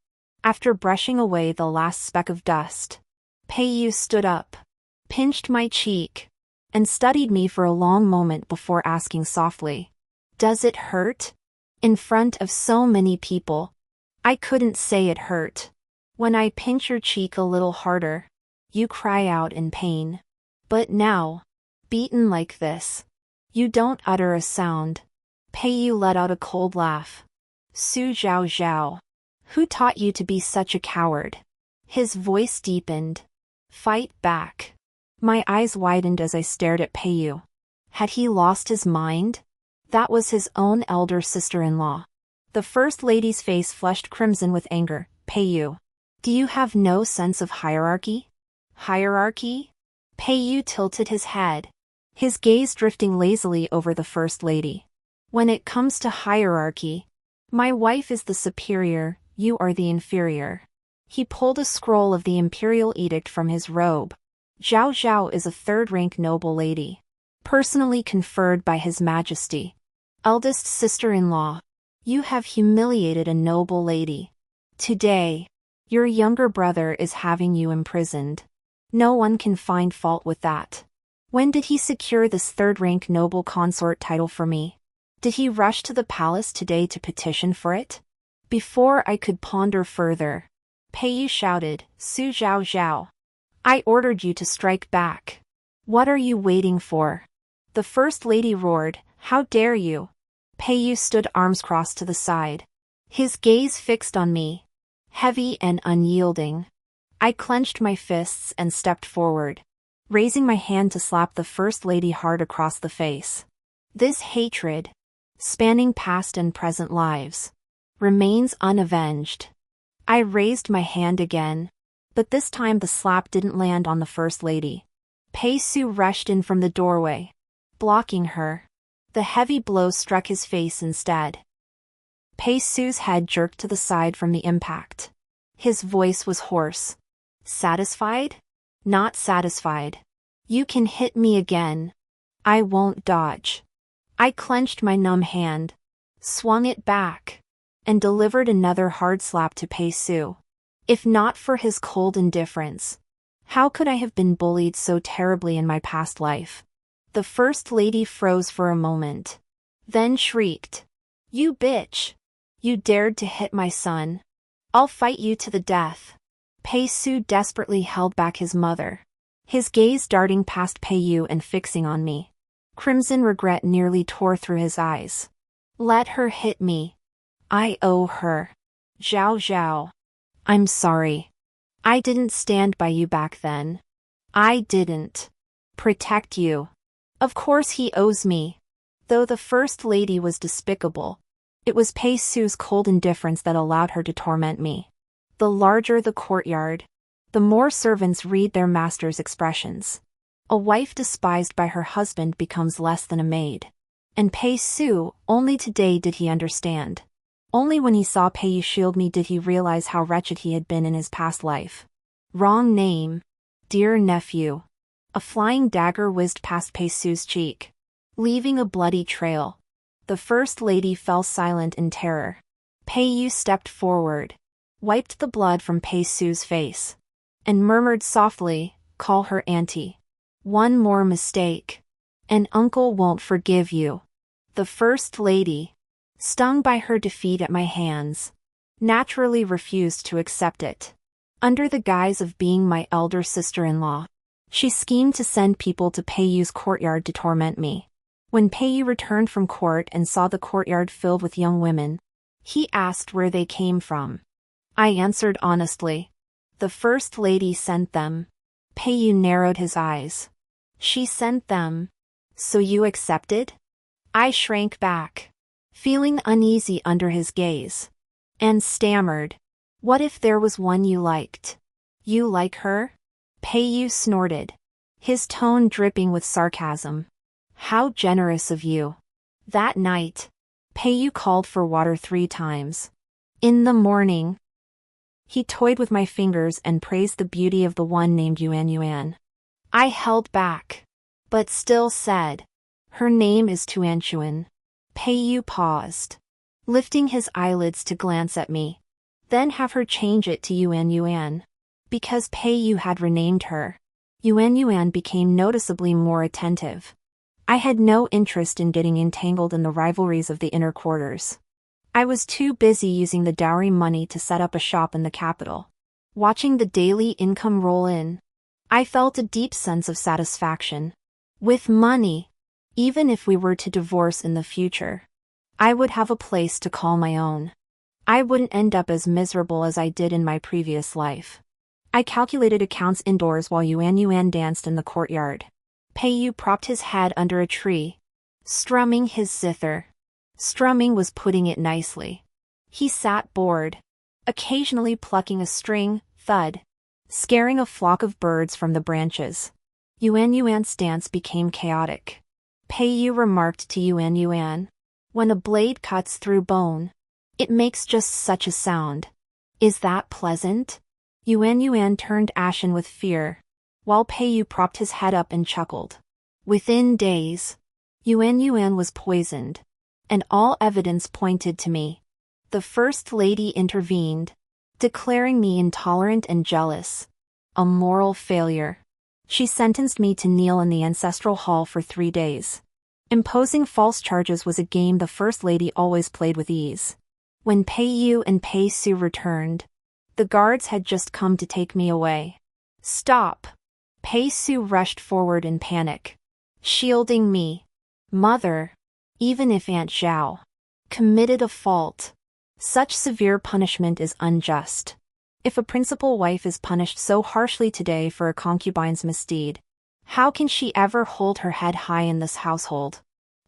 After brushing away the last speck of dust, Pei Yu stood up, pinched my cheek, and studied me for a long moment before asking softly, "Does it hurt?" In front of so many people, I couldn't say it hurt. When I pinch your cheek a little harder, you cry out in pain. But now, beaten like this, you don't utter a sound. Pei Yu let out a cold laugh. Su Zhao Zhao. Who taught you to be such a coward? His voice deepened. Fight back. My eyes widened as I stared at Pei Yu. Had he lost his mind? That was his own elder sister-in-law. The First Lady's face flushed crimson with anger. Pei Yu. Do you have no sense of hierarchy? Hierarchy? Pei Yu tilted his head, his gaze drifting lazily over the First Lady. When it comes to hierarchy, my wife is the superior, you are the inferior. He pulled a scroll of the imperial edict from his robe. Zhao Zhao is a third-rank noble lady, personally conferred by His Majesty. Eldest sister-in-law, you have humiliated a noble lady. Today, your younger brother is having you imprisoned. No one can find fault with that. When did he secure this third-rank noble consort title for me? Did he rush to the palace today to petition for it? Before I could ponder further, Pei Yu shouted, Su Zhao Zhao. I ordered you to strike back. What are you waiting for? The First Lady roared, how dare you? Pei Yu stood arms crossed to the side, his gaze fixed on me, heavy and unyielding. I clenched my fists and stepped forward, raising my hand to slap the First Lady hard across the face. This hatred, spanning past and present lives, remains unavenged. I raised my hand again, but this time the slap didn't land on the First Lady. Pei Su rushed in from the doorway, blocking her. The heavy blow struck his face instead. Pei Su's head jerked to the side from the impact. His voice was hoarse. Satisfied? Not satisfied. You can hit me again. I won't dodge. I clenched my numb hand, swung it back, and delivered another hard slap to Pei Su. If not for his cold indifference, how could I have been bullied so terribly in my past life? The First Lady froze for a moment, then shrieked, You bitch! You dared to hit my son. I'll fight you to the death. Pei Su desperately held back his mother, his gaze darting past Pei Yu and fixing on me. Crimson regret nearly tore through his eyes. Let her hit me. I owe her. Zhao Zhao. I'm sorry. I didn't stand by you back then. I didn't protect you. Of course he owes me. Though the first lady was despicable, it was Pei Su's cold indifference that allowed her to torment me. The larger the courtyard, the more servants read their master's expressions. A wife despised by her husband becomes less than a maid. And Pei Su, only today did he understand. Only when he saw Pei Yu shield me did he realize how wretched he had been in his past life. Wrong name. Dear nephew. A flying dagger whizzed past Pei Su's cheek, leaving a bloody trail. The first lady fell silent in terror. Pei Yu stepped forward, wiped the blood from Pei Su's face, and murmured softly, "Call her auntie. One more mistake, and uncle won't forgive you." The first lady, stung by her defeat at my hands, naturally refused to accept it. Under the guise of being my elder sister-in-law, she schemed to send people to Pei Yu's courtyard to torment me. When Pei Yu returned from court and saw the courtyard filled with young women, he asked where they came from. I answered honestly. The first lady sent them. Pei Yu narrowed his eyes. She sent them. So you accepted? I shrank back, feeling uneasy under his gaze, and stammered. What if there was one you liked? You like her? Pei Yu snorted, his tone dripping with sarcasm. How generous of you. That night, Pei Yu called for water 3 times. In the morning, he toyed with my fingers and praised the beauty of the one named Yuan Yuan. I held back, but still said, "Her name is Tuanchuan." Pei Yu paused, lifting his eyelids to glance at me. Then have her change it to Yuan Yuan. Because Pei Yu had renamed her, Yuan Yuan became noticeably more attentive. I had no interest in getting entangled in the rivalries of the inner quarters. I was too busy using the dowry money to set up a shop in the capital. Watching the daily income roll in, I felt a deep sense of satisfaction. With money, even if we were to divorce in the future, I would have a place to call my own. I wouldn't end up as miserable as I did in my previous life. I calculated accounts indoors while Yuan Yuan danced in the courtyard. Pei Yu propped his head under a tree, strumming his zither. Strumming was putting it nicely. He sat bored, occasionally plucking a string, thud, scaring a flock of birds from the branches. Yuan Yuan's dance became chaotic. Pei Yu remarked to Yuan Yuan, "When a blade cuts through bone, it makes just such a sound. Is that pleasant?" Yuan Yuan turned ashen with fear, while Pei Yu propped his head up and chuckled. Within days, Yuan Yuan was poisoned, and all evidence pointed to me. The first lady intervened, declaring me intolerant and jealous, a moral failure. She sentenced me to kneel in the ancestral hall for 3 days. Imposing false charges was a game the first lady always played with ease. When Pei Yu and Pei Su returned, the guards had just come to take me away. "Stop!" Pei Su rushed forward in panic, shielding me. "Mother, even if Aunt Zhao committed a fault, such severe punishment is unjust. If a principal wife is punished so harshly today for a concubine's misdeed, how can she ever hold her head high in this household?"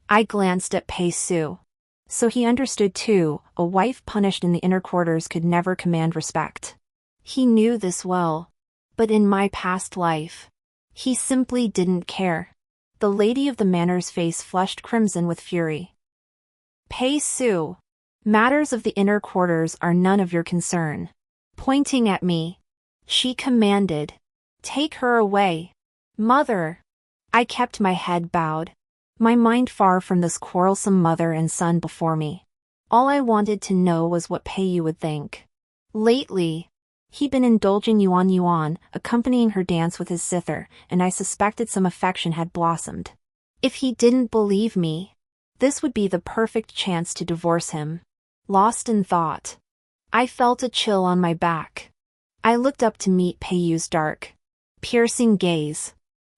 I glanced at Pei Su. So he understood too, a wife punished in the inner quarters could never command respect. He knew this well. But in my past life, he simply didn't care. The lady of the manor's face flushed crimson with fury. "Pei Su, matters of the inner quarters are none of your concern." Pointing at me, she commanded, "Take her away." "Mother!" I kept my head bowed, my mind far from this quarrelsome mother and son before me. All I wanted to know was what Pei Yu would think. Lately, he'd been indulging Yuan Yuan, accompanying her dance with his zither, and I suspected some affection had blossomed. If he didn't believe me, this would be the perfect chance to divorce him. Lost in thought, I felt a chill on my back. I looked up to meet Pei Yu's dark, piercing gaze.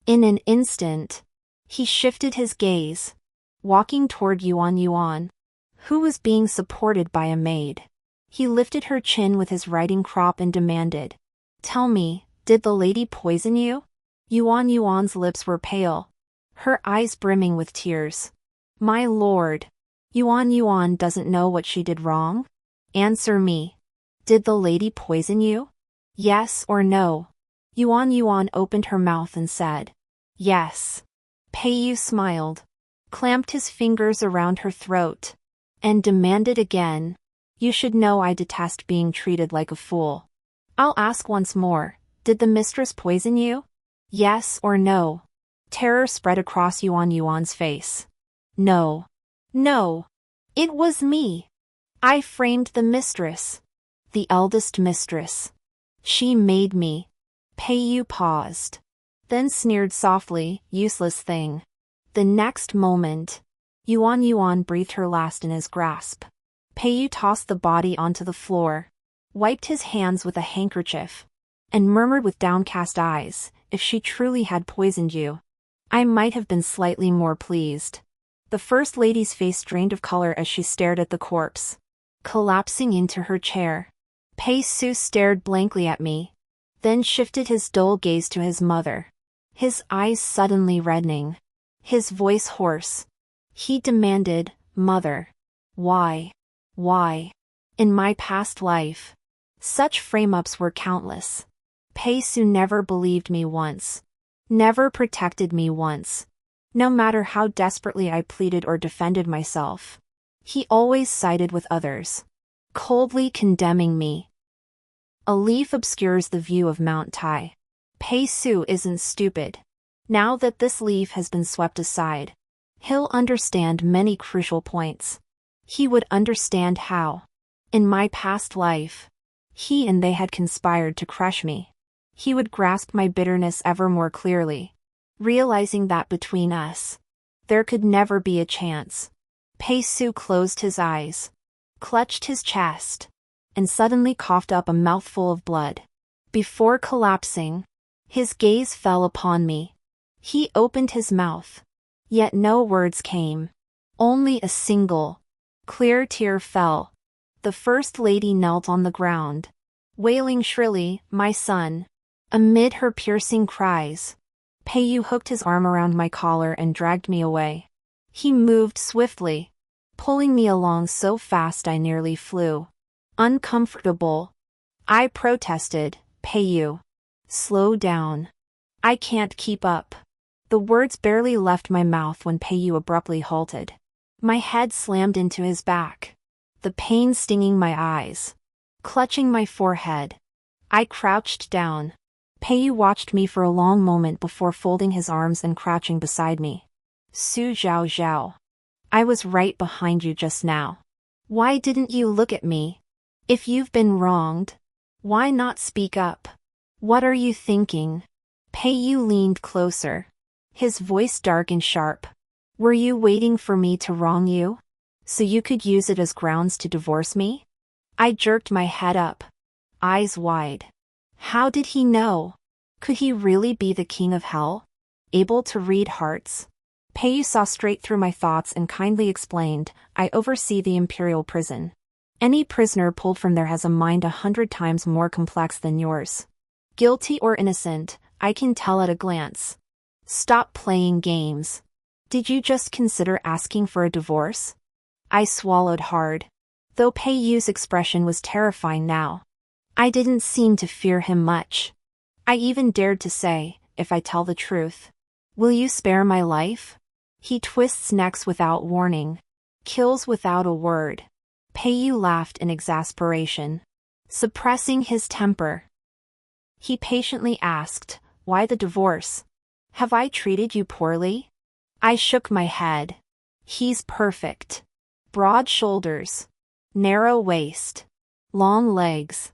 In an instant, he shifted his gaze, walking toward Yuan Yuan. who was being supported by a maid. He lifted her chin with his riding crop and demanded, "Tell me, did the lady poison you?" Yuan's lips were pale, her eyes brimming with tears. "My lord, Yuan doesn't know what she did wrong? Answer me. Did the lady poison you? Yes or no?" Yuan opened her mouth and said, "Yes." Peiyu smiled, clamped his fingers around her throat, and demanded again, "You should know I detest being treated like a fool. I'll ask once more, did the mistress poison you? Yes or no?" Terror spread across Yuan's face. "No. No. It was me. I framed the mistress. The eldest mistress. She made me." Peiyu paused, then sneered softly, "Useless thing." The next moment, Yuan breathed her last in his grasp. Peiyu tossed the body onto the floor, wiped his hands with a handkerchief, and murmured with downcast eyes, "If she truly had poisoned you, I might have been slightly more pleased." The First Lady's face drained of color as she stared at the corpse, collapsing into her chair. Pei Su stared blankly at me, then shifted his dull gaze to his mother, his eyes suddenly reddening, his voice hoarse. He demanded, "Mother, why? Why? In my past life, such frame-ups were countless. Pei Su never believed me once, never protected me once. No matter how desperately I pleaded or defended myself, he always sided with others, coldly condemning me. A leaf obscures the view of Mount Tai. Pei Su isn't stupid. Now that this leaf has been swept aside, he'll understand many crucial points. He would understand how, in my past life, he and they had conspired to crush me. He would grasp my bitterness ever more clearly, realizing that between us, there could never be a chance." Pei Su closed his eyes, clutched his chest, and suddenly coughed up a mouthful of blood. Before collapsing, his gaze fell upon me. He opened his mouth, yet no words came. Only a single, clear tear fell. The First Lady knelt on the ground, wailing shrilly, "My son." Amid her piercing cries, Peiyu hooked his arm around my collar and dragged me away. He moved swiftly, pulling me along so fast I nearly flew. "Uncomfortable." I protested, "Peiyu, slow down. I can't keep up." The words barely left my mouth when Peiyu abruptly halted. My head slammed into his back, the pain stinging my eyes, clutching my forehead. I crouched down. Peiyu watched me for a long moment before folding his arms and crouching beside me. "Su Zhao. I was right behind you just now. Why didn't you look at me? If you've been wronged, why not speak up? What are you thinking?" Peiyu leaned closer, his voice dark and sharp. "Were you waiting for me to wrong you, so you could use it as grounds to divorce me?" I jerked my head up, eyes wide. How did he know? Could he really be the king of hell, able to read hearts? Peiyu saw straight through my thoughts and kindly explained, "I oversee the imperial prison. Any prisoner pulled from there has a mind 100 times more complex than yours. Guilty or innocent, I can tell at a glance. Stop playing games. Did you just consider asking for a divorce?" I swallowed hard, though Peiyu's expression was terrifying now. I didn't seem to fear him much. I even dared to say, "If I tell the truth, will you spare my life?" He twists necks without warning, kills without a word. Peiyu laughed in exasperation, suppressing his temper. He patiently asked, "Why the divorce? Have I treated you poorly?" I shook my head. "He's perfect. Broad shoulders, narrow waist, long legs,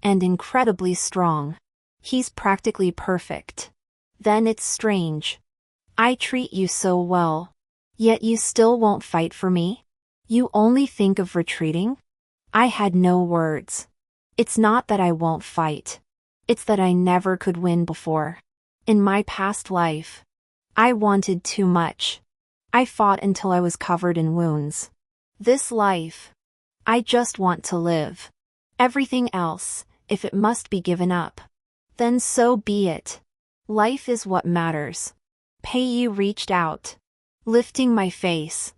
and incredibly strong. He's practically perfect. Then it's strange. I treat you so well, yet you still won't fight for me? You only think of retreating?" I had no words. It's not that I won't fight. It's that I never could win before. In my past life, I wanted too much. I fought until I was covered in wounds. This life. I just want to live. Everything else, if it must be given up, then so be it. Life is what matters. Peiyu reached out, lifting my face.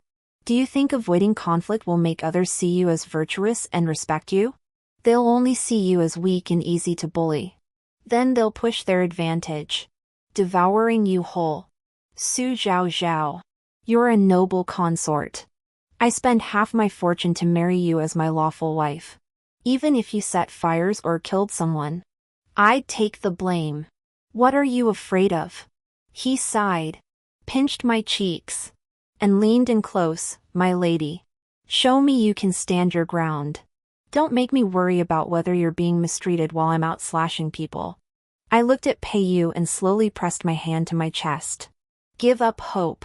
Do you think avoiding conflict will make others see you as virtuous and respect you? They'll only see you as weak and easy to bully. Then they'll push their advantage, devouring you whole. Su Zhao Zhao. You're a noble consort. I spend half my fortune to marry you as my lawful wife. Even if you set fires or killed someone, I'd take the blame. What are you afraid of? He sighed, pinched my cheeks, and leaned in close. My lady, show me you can stand your ground. Don't make me worry about whether you're being mistreated while I'm out slashing people. I looked at Peiyu and slowly pressed my hand to my chest. Give up hope.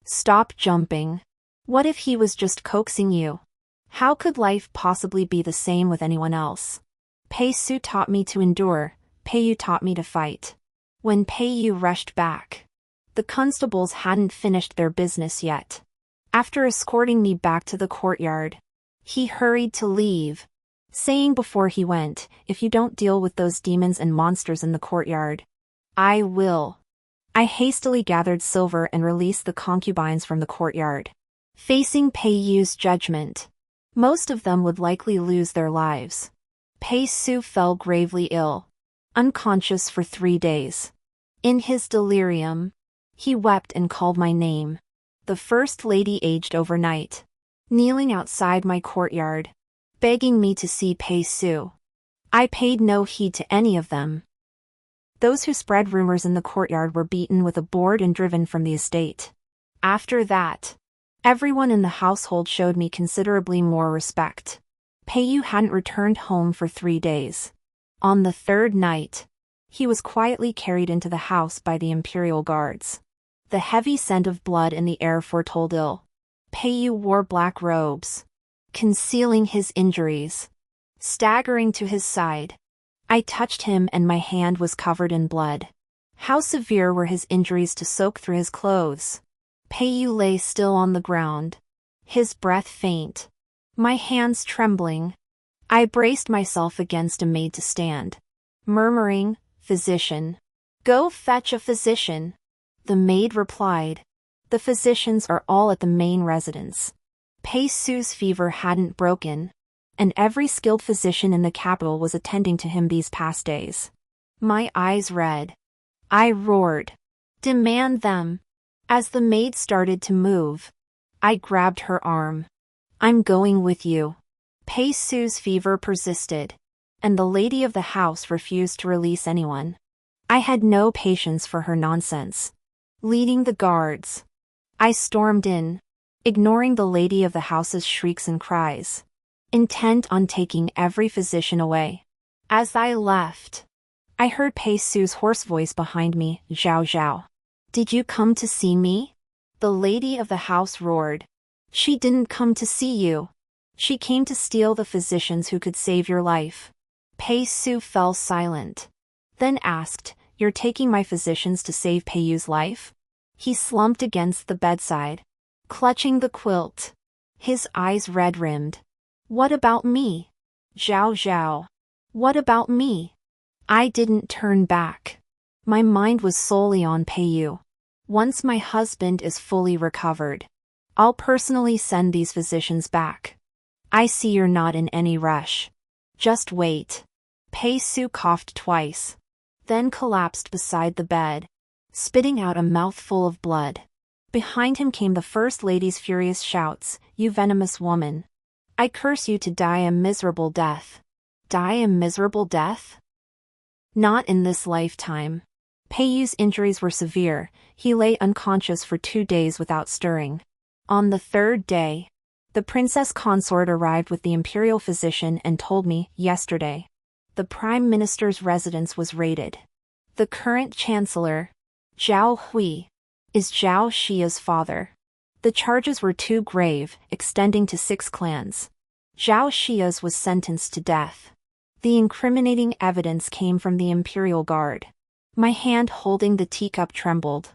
Stop jumping. What if he was just coaxing you? How could life possibly be the same with anyone else? Peisu taught me to endure, Peiyu taught me to fight. When Peiyu rushed back, the constables hadn't finished their business yet. After escorting me back to the courtyard, he hurried to leave, saying before he went, if you don't deal with those demons and monsters in the courtyard, I will. I hastily gathered silver and released the concubines from the courtyard. Facing Peiyu's judgment, most of them would likely lose their lives. Peisu fell gravely ill, unconscious for 3 days. In his delirium, he wept and called my name. The first lady aged overnight, kneeling outside my courtyard, begging me to see Peisu. I paid no heed to any of them. Those who spread rumors in the courtyard were beaten with a board and driven from the estate. After that, everyone in the household showed me considerably more respect. Peiyu hadn't returned home for 3 days. On the 3rd night, he was quietly carried into the house by the imperial guards. The heavy scent of blood in the air foretold ill. Peiyu wore black robes, concealing his injuries. Staggering to his side, I touched him and my hand was covered in blood. How severe were his injuries to soak through his clothes? Peiyu lay still on the ground, his breath faint, my hands trembling. I braced myself against a maid to stand, murmuring, "Physician. Go fetch a physician." The maid replied, "The physicians are all at the main residence." Peisu's fever hadn't broken, and every skilled physician in the capital was attending to him these past days. My eyes read. I roared, "Demand them!" As the maid started to move, I grabbed her arm. "I'm going with you." Peisu's fever persisted, and the lady of the house refused to release anyone. I had no patience for her nonsense. Leading the guards, I stormed in, ignoring the lady of the house's shrieks and cries, intent on taking every physician away. As I left, I heard Peisu's hoarse voice behind me, "Zhao Zhao. Did you come to see me?" The lady of the house roared. "She didn't come to see you. She came to steal the physicians who could save your life." Peisu fell silent, then asked, "You're taking my physicians to save Peiyu's life?" He slumped against the bedside, clutching the quilt, his eyes red-rimmed. "What about me? Zhao Zhao. What about me?" I didn't turn back. My mind was solely on Peiyu. Once my husband is fully recovered, I'll personally send these physicians back. I see you're not in any rush. Just wait. Peisu coughed twice, then collapsed beside the bed, spitting out a mouthful of blood. Behind him came the First Lady's furious shouts, "You venomous woman! I curse you to die a miserable death." Die a miserable death? Not in this lifetime. Peiyu's injuries were severe. He lay unconscious for 2 days without stirring. On the 3rd day, the princess consort arrived with the imperial physician and told me, yesterday, the prime minister's residence was raided. The current chancellor, Zhao Hui, is Zhao Xia's father. The charges were too grave, extending to 6 clans. Zhao Xia's was sentenced to death. The incriminating evidence came from the imperial guard. My hand holding the teacup trembled.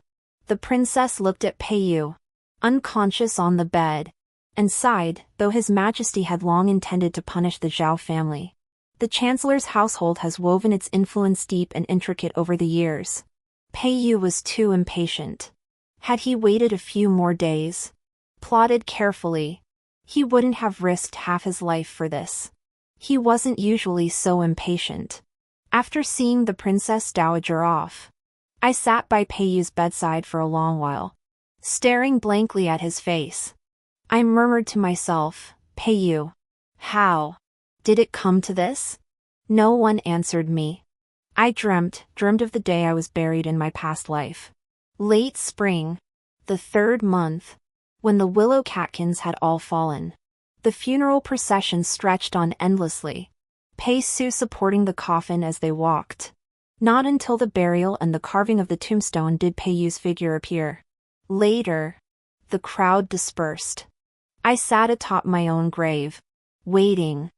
The princess looked at Peiyu, unconscious on the bed, and sighed, though His Majesty had long intended to punish the Zhao family. The Chancellor's household has woven its influence deep and intricate over the years. Pei Yu was too impatient. Had he waited a few more days, plotted carefully, he wouldn't have risked half his life for this. He wasn't usually so impatient. After seeing the Princess Dowager off, I sat by Pei Yu's bedside for a long while, staring blankly at his face. I murmured to myself, Pei Yu, how did it come to this? No one answered me. I dreamt of the day I was buried in my past life. Late spring, the 3rd month, when the willow catkins had all fallen. The funeral procession stretched on endlessly, Pei Su supporting the coffin as they walked. Not until the burial and the carving of the tombstone did Pei Yu's figure appear. Later, the crowd dispersed. I sat atop my own grave, waiting.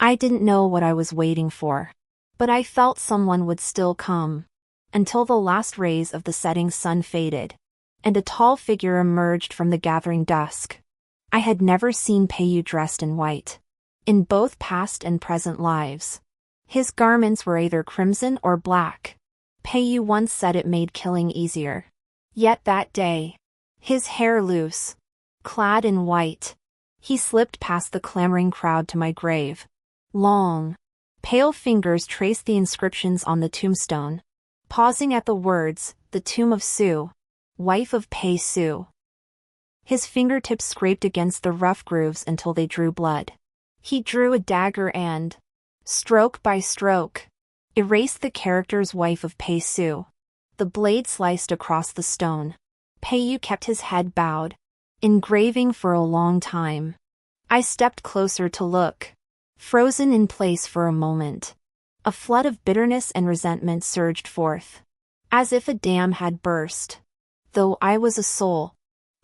I didn't know what I was waiting for, but I felt someone would still come, until the last rays of the setting sun faded, and a tall figure emerged from the gathering dusk. I had never seen Pei Yu dressed in white, in both past and present lives. His garments were either crimson or black. Pei Yu once said it made killing easier. Yet that day, his hair loose, clad in white, he slipped past the clamoring crowd to my grave. Long, pale fingers traced the inscriptions on the tombstone, pausing at the words, "The tomb of Su, wife of Pei Su." His fingertips scraped against the rough grooves until they drew blood. He drew a dagger and, stroke by stroke, erased the character's wife of Pei Su. The blade sliced across the stone. Pei Yu kept his head bowed, engraving for a long time. I stepped closer to look, frozen in place for a moment. A flood of bitterness and resentment surged forth, as if a dam had burst. Though I was a soul,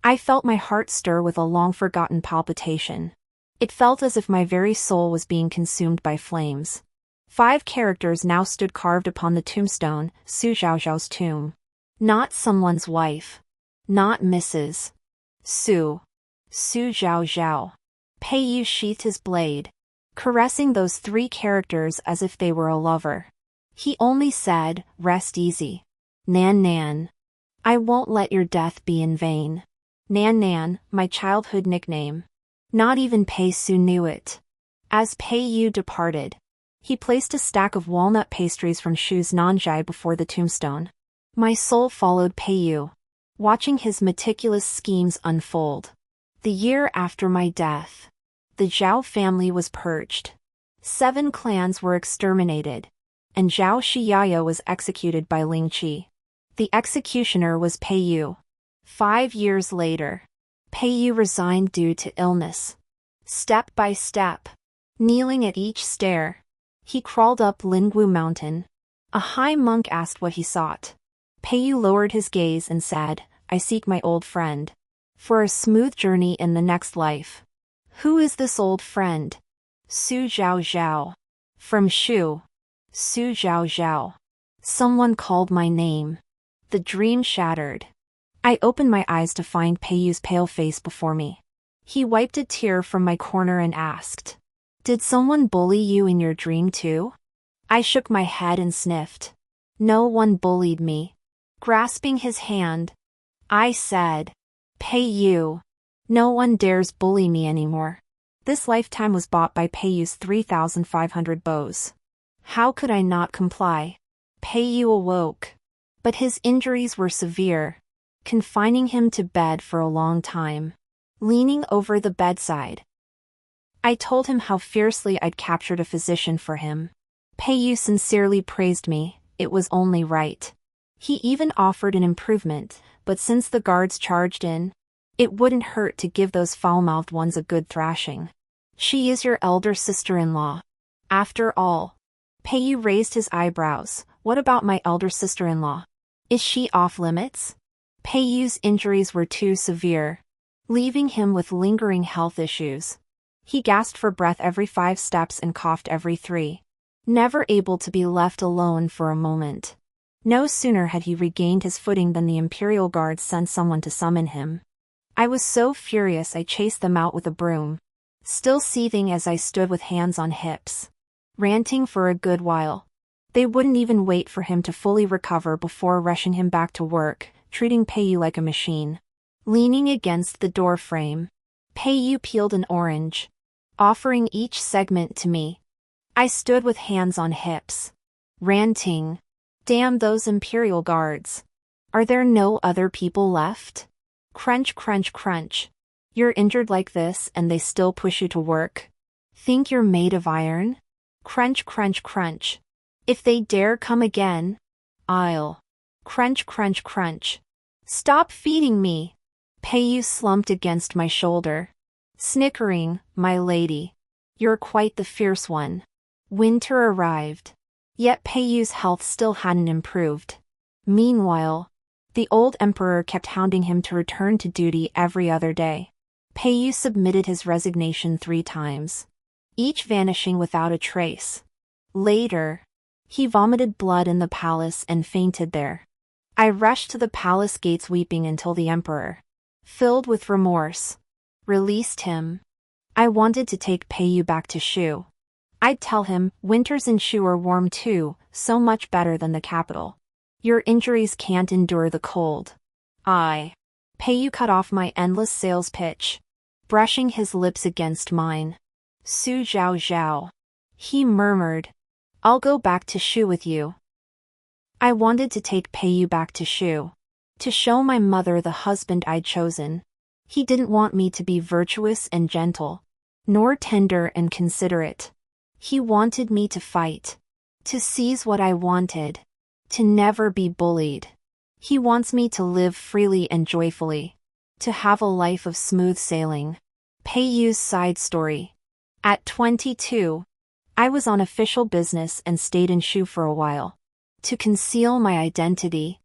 I felt my heart stir with a long-forgotten palpitation. It felt as if my very soul was being consumed by flames. 5 characters now stood carved upon the tombstone, Su Zhaozhao's tomb. Not someone's wife. Not Mrs. Su. Su Zhaozhao. Pei Yu sheathed his blade, caressing those 3 characters as if they were a lover. He only said, "Rest easy. Nan Nan. I won't let your death be in vain." Nan Nan, my childhood nickname. Not even Pei Su knew it. As Pei Yu departed, he placed a stack of walnut pastries from Shu's Nanjai before the tombstone. My soul followed Pei Yu, watching his meticulous schemes unfold. The year after my death, the Zhao family was purged. 7 clans were exterminated, and Zhao Shiyaya was executed by Ling Qi. The executioner was Pei Yu. 5 years later, Pei Yu resigned due to illness. Step by step, kneeling at each stair, he crawled up Lingwu Mountain. A high monk asked what he sought. Pei Yu lowered his gaze and said, "I seek my old friend, for a smooth journey in the next life." Who is this old friend? Su Zhaozhao. From Shu. Su Zhaozhao. Someone called my name. The dream shattered. I opened my eyes to find Pei Yu's pale face before me. He wiped a tear from my corner and asked, "Did someone bully you in your dream too?" I shook my head and sniffed. "No one bullied me." Grasping his hand, I said, "Pei Yu, no one dares bully me anymore." This lifetime was bought by Pei Yu's 3,500 bows. How could I not comply? Pei Yu awoke, but his injuries were severe, confining him to bed for a long time. Leaning over the bedside, I told him how fiercely I'd captured a physician for him. Pei Yu sincerely praised me. It was only right. He even offered an improvement, but since the guards charged in, it wouldn't hurt to give those foul-mouthed ones a good thrashing. "She is your elder sister-in-law. After all." Pei Yu raised his eyebrows. "What about my elder sister-in-law? Is she off limits?" Pei Yu's injuries were too severe, leaving him with lingering health issues. He gasped for breath every 5 steps and coughed every 3. Never able to be left alone for a moment. No sooner had he regained his footing than the Imperial Guards sent someone to summon him. I was so furious I chased them out with a broom. Still seething as I stood with hands on hips, ranting for a good while. They wouldn't even wait for him to fully recover before rushing him back to work, treating Peiyu like a machine. Leaning against the door frame, Peiyu peeled an orange, offering each segment to me. I stood with hands on hips, ranting. Damn those Imperial guards. Are there no other people left? Crunch, crunch, crunch. You're injured like this and they still push you to work? Think you're made of iron? Crunch, crunch, crunch. If they dare come again, I'll... Crunch, crunch, crunch. Stop feeding me. Peiyu slumped against my shoulder, snickering, my lady. You're quite the fierce one. Winter arrived. Yet Peiyu's health still hadn't improved. Meanwhile, the old emperor kept hounding him to return to duty every other day. Peiyu submitted his resignation 3 times, each vanishing without a trace. Later, he vomited blood in the palace and fainted there. I rushed to the palace gates weeping until the emperor, filled with remorse, released him. I wanted to take Peiyu back to Shu. I'd tell him, winters in Shu are warm too, so much better than the capital. Your injuries can't endure the cold. Peiyu cut off my endless sales pitch, brushing his lips against mine. Su Zhao Zhao. He murmured. I'll go back to Shu with you. I wanted to take Peiyu back to Shu, to show my mother the husband I'd chosen. He didn't want me to be virtuous and gentle, nor tender and considerate. He wanted me to fight, to seize what I wanted, to never be bullied. He wants me to live freely and joyfully, to have a life of smooth sailing. Peiyu's side story. At 22, I was on official business and stayed in Shu for a while. To conceal my identity,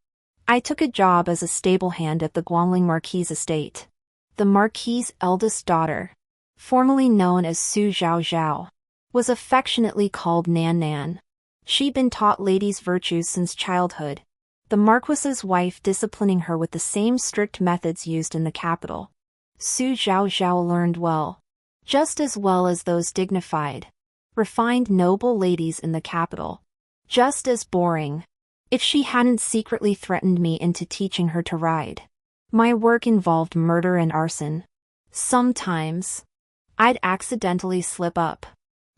I took a job as a stable hand at the Guangling Marquis estate. The Marquis' eldest daughter, formerly known as Su Zhao Zhao, was affectionately called Nan Nan. She'd been taught ladies' virtues since childhood, the Marquis's wife disciplining her with the same strict methods used in the capital. Su Zhao Zhao learned well, just as well as those dignified, refined noble ladies in the capital. Just as boring, if she hadn't secretly threatened me into teaching her to ride. My work involved murder and arson. Sometimes, I'd accidentally slip up.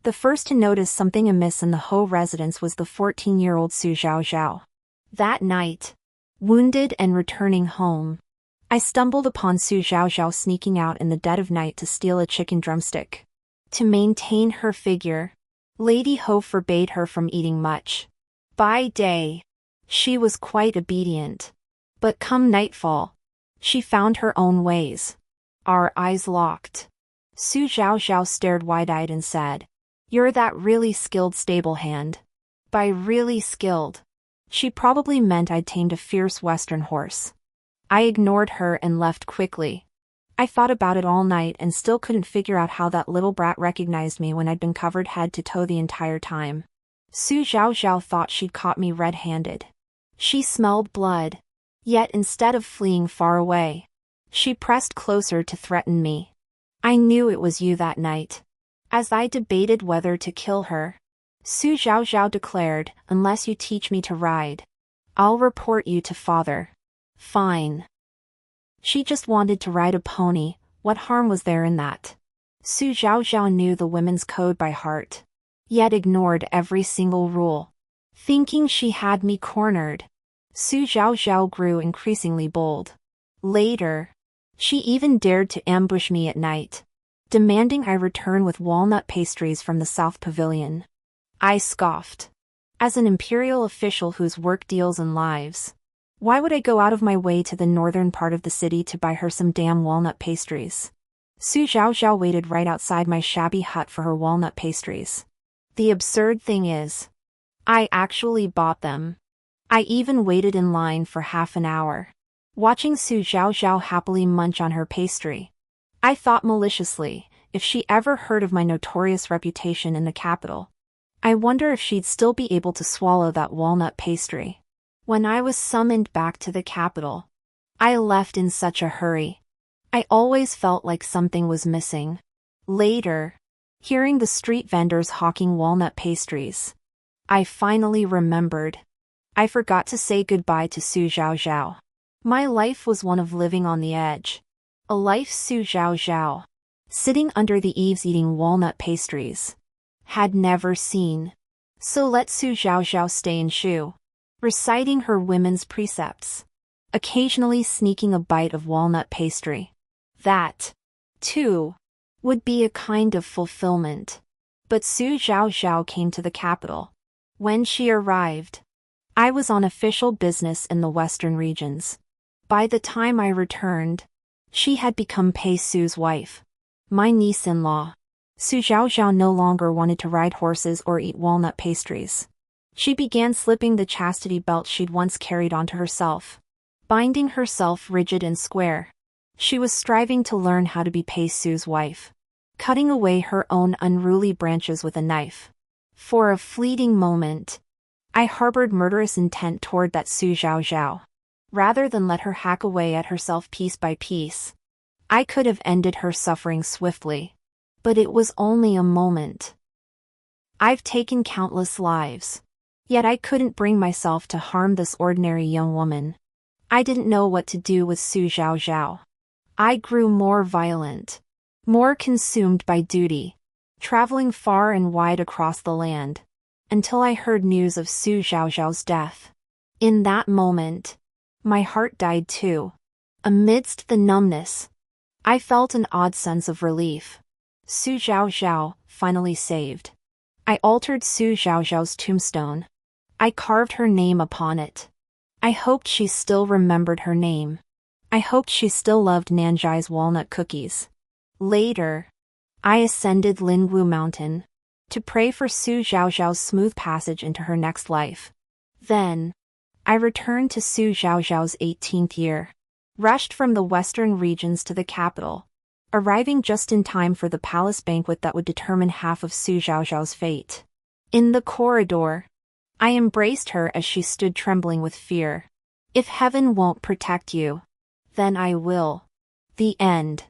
The first to notice something amiss in the Ho residence was the 14-year-old Su Zhao Zhao. That night, wounded and returning home, I stumbled upon Su Zhao Zhao sneaking out in the dead of night to steal a chicken drumstick. To maintain her figure, Lady Ho forbade her from eating much. By day, she was quite obedient. But come nightfall, she found her own ways. Our eyes locked. Su Zhao Zhao stared wide-eyed and said, "You're that really skilled stable hand." By really skilled, she probably meant I'd tamed a fierce western horse. I ignored her and left quickly. I thought about it all night and still couldn't figure out how that little brat recognized me when I'd been covered head to toe the entire time. Su Zhao Zhao thought she'd caught me red-handed. She smelled blood. Yet instead of fleeing far away, she pressed closer to threaten me. I knew it was you that night. As I debated whether to kill her, Su Zhao Zhao declared, "Unless you teach me to ride, I'll report you to father." Fine. She just wanted to ride a pony, what harm was there in that? Su Zhao Zhao knew the women's code by heart, yet ignored every single rule. Thinking she had me cornered, Su Zhao Zhao grew increasingly bold. Later, she even dared to ambush me at night, demanding I return with walnut pastries from the South Pavilion. I scoffed. As an imperial official whose work deals in lives, why would I go out of my way to the northern part of the city to buy her some damn walnut pastries? Su Zhao Zhao waited right outside my shabby hut for her walnut pastries. The absurd thing is, I actually bought them. I even waited in line for half an hour, watching Su Zhao Zhao happily munch on her pastry. I thought maliciously, if she ever heard of my notorious reputation in the capital, I wonder if she'd still be able to swallow that walnut pastry. When I was summoned back to the capital, I left in such a hurry. I always felt like something was missing. Later, hearing the street vendors hawking walnut pastries, I finally remembered. I forgot to say goodbye to Su Zhao Zhao. My life was one of living on the edge. A life Su Zhao Zhao, sitting under the eaves eating walnut pastries, had never seen. So let Su Zhao Zhao stay in Shu, reciting her women's precepts, occasionally sneaking a bite of walnut pastry. That, too, would be a kind of fulfillment. But Su Zhao Zhao came to the capital. When she arrived, I was on official business in the western regions. By the time I returned, she had become Pei Su's wife, my niece-in-law. Su Zhao Zhao no longer wanted to ride horses or eat walnut pastries. She began slipping the chastity belt she'd once carried onto herself, binding herself rigid and square. She was striving to learn how to be Pei Su's wife, cutting away her own unruly branches with a knife. For a fleeting moment, I harbored murderous intent toward that Su Zhao Zhao. Rather than let her hack away at herself piece by piece, I could have ended her suffering swiftly. But it was only a moment. I've taken countless lives. Yet I couldn't bring myself to harm this ordinary young woman. I didn't know what to do with Su Zhao Zhao. I grew more violent, more consumed by duty, traveling far and wide across the land, until I heard news of Su Zhao Zhao's death. In that moment, my heart died too. Amidst the numbness, I felt an odd sense of relief. Su Zhao Zhao, finally saved. I altered Su Zhao Zhao's tombstone. I carved her name upon it. I hoped she still remembered her name. I hoped she still loved Nanjai's walnut cookies. Later, I ascended Lingwu Mountain to pray for Su Zhao Zhao's smooth passage into her next life. Then, I returned to Su Zhao Zhao's 18th year, rushed from the western regions to the capital, arriving just in time for the palace banquet that would determine half of Su Zhao Zhao's fate. In the corridor, I embraced her as she stood trembling with fear. If heaven won't protect you, then I will. The end.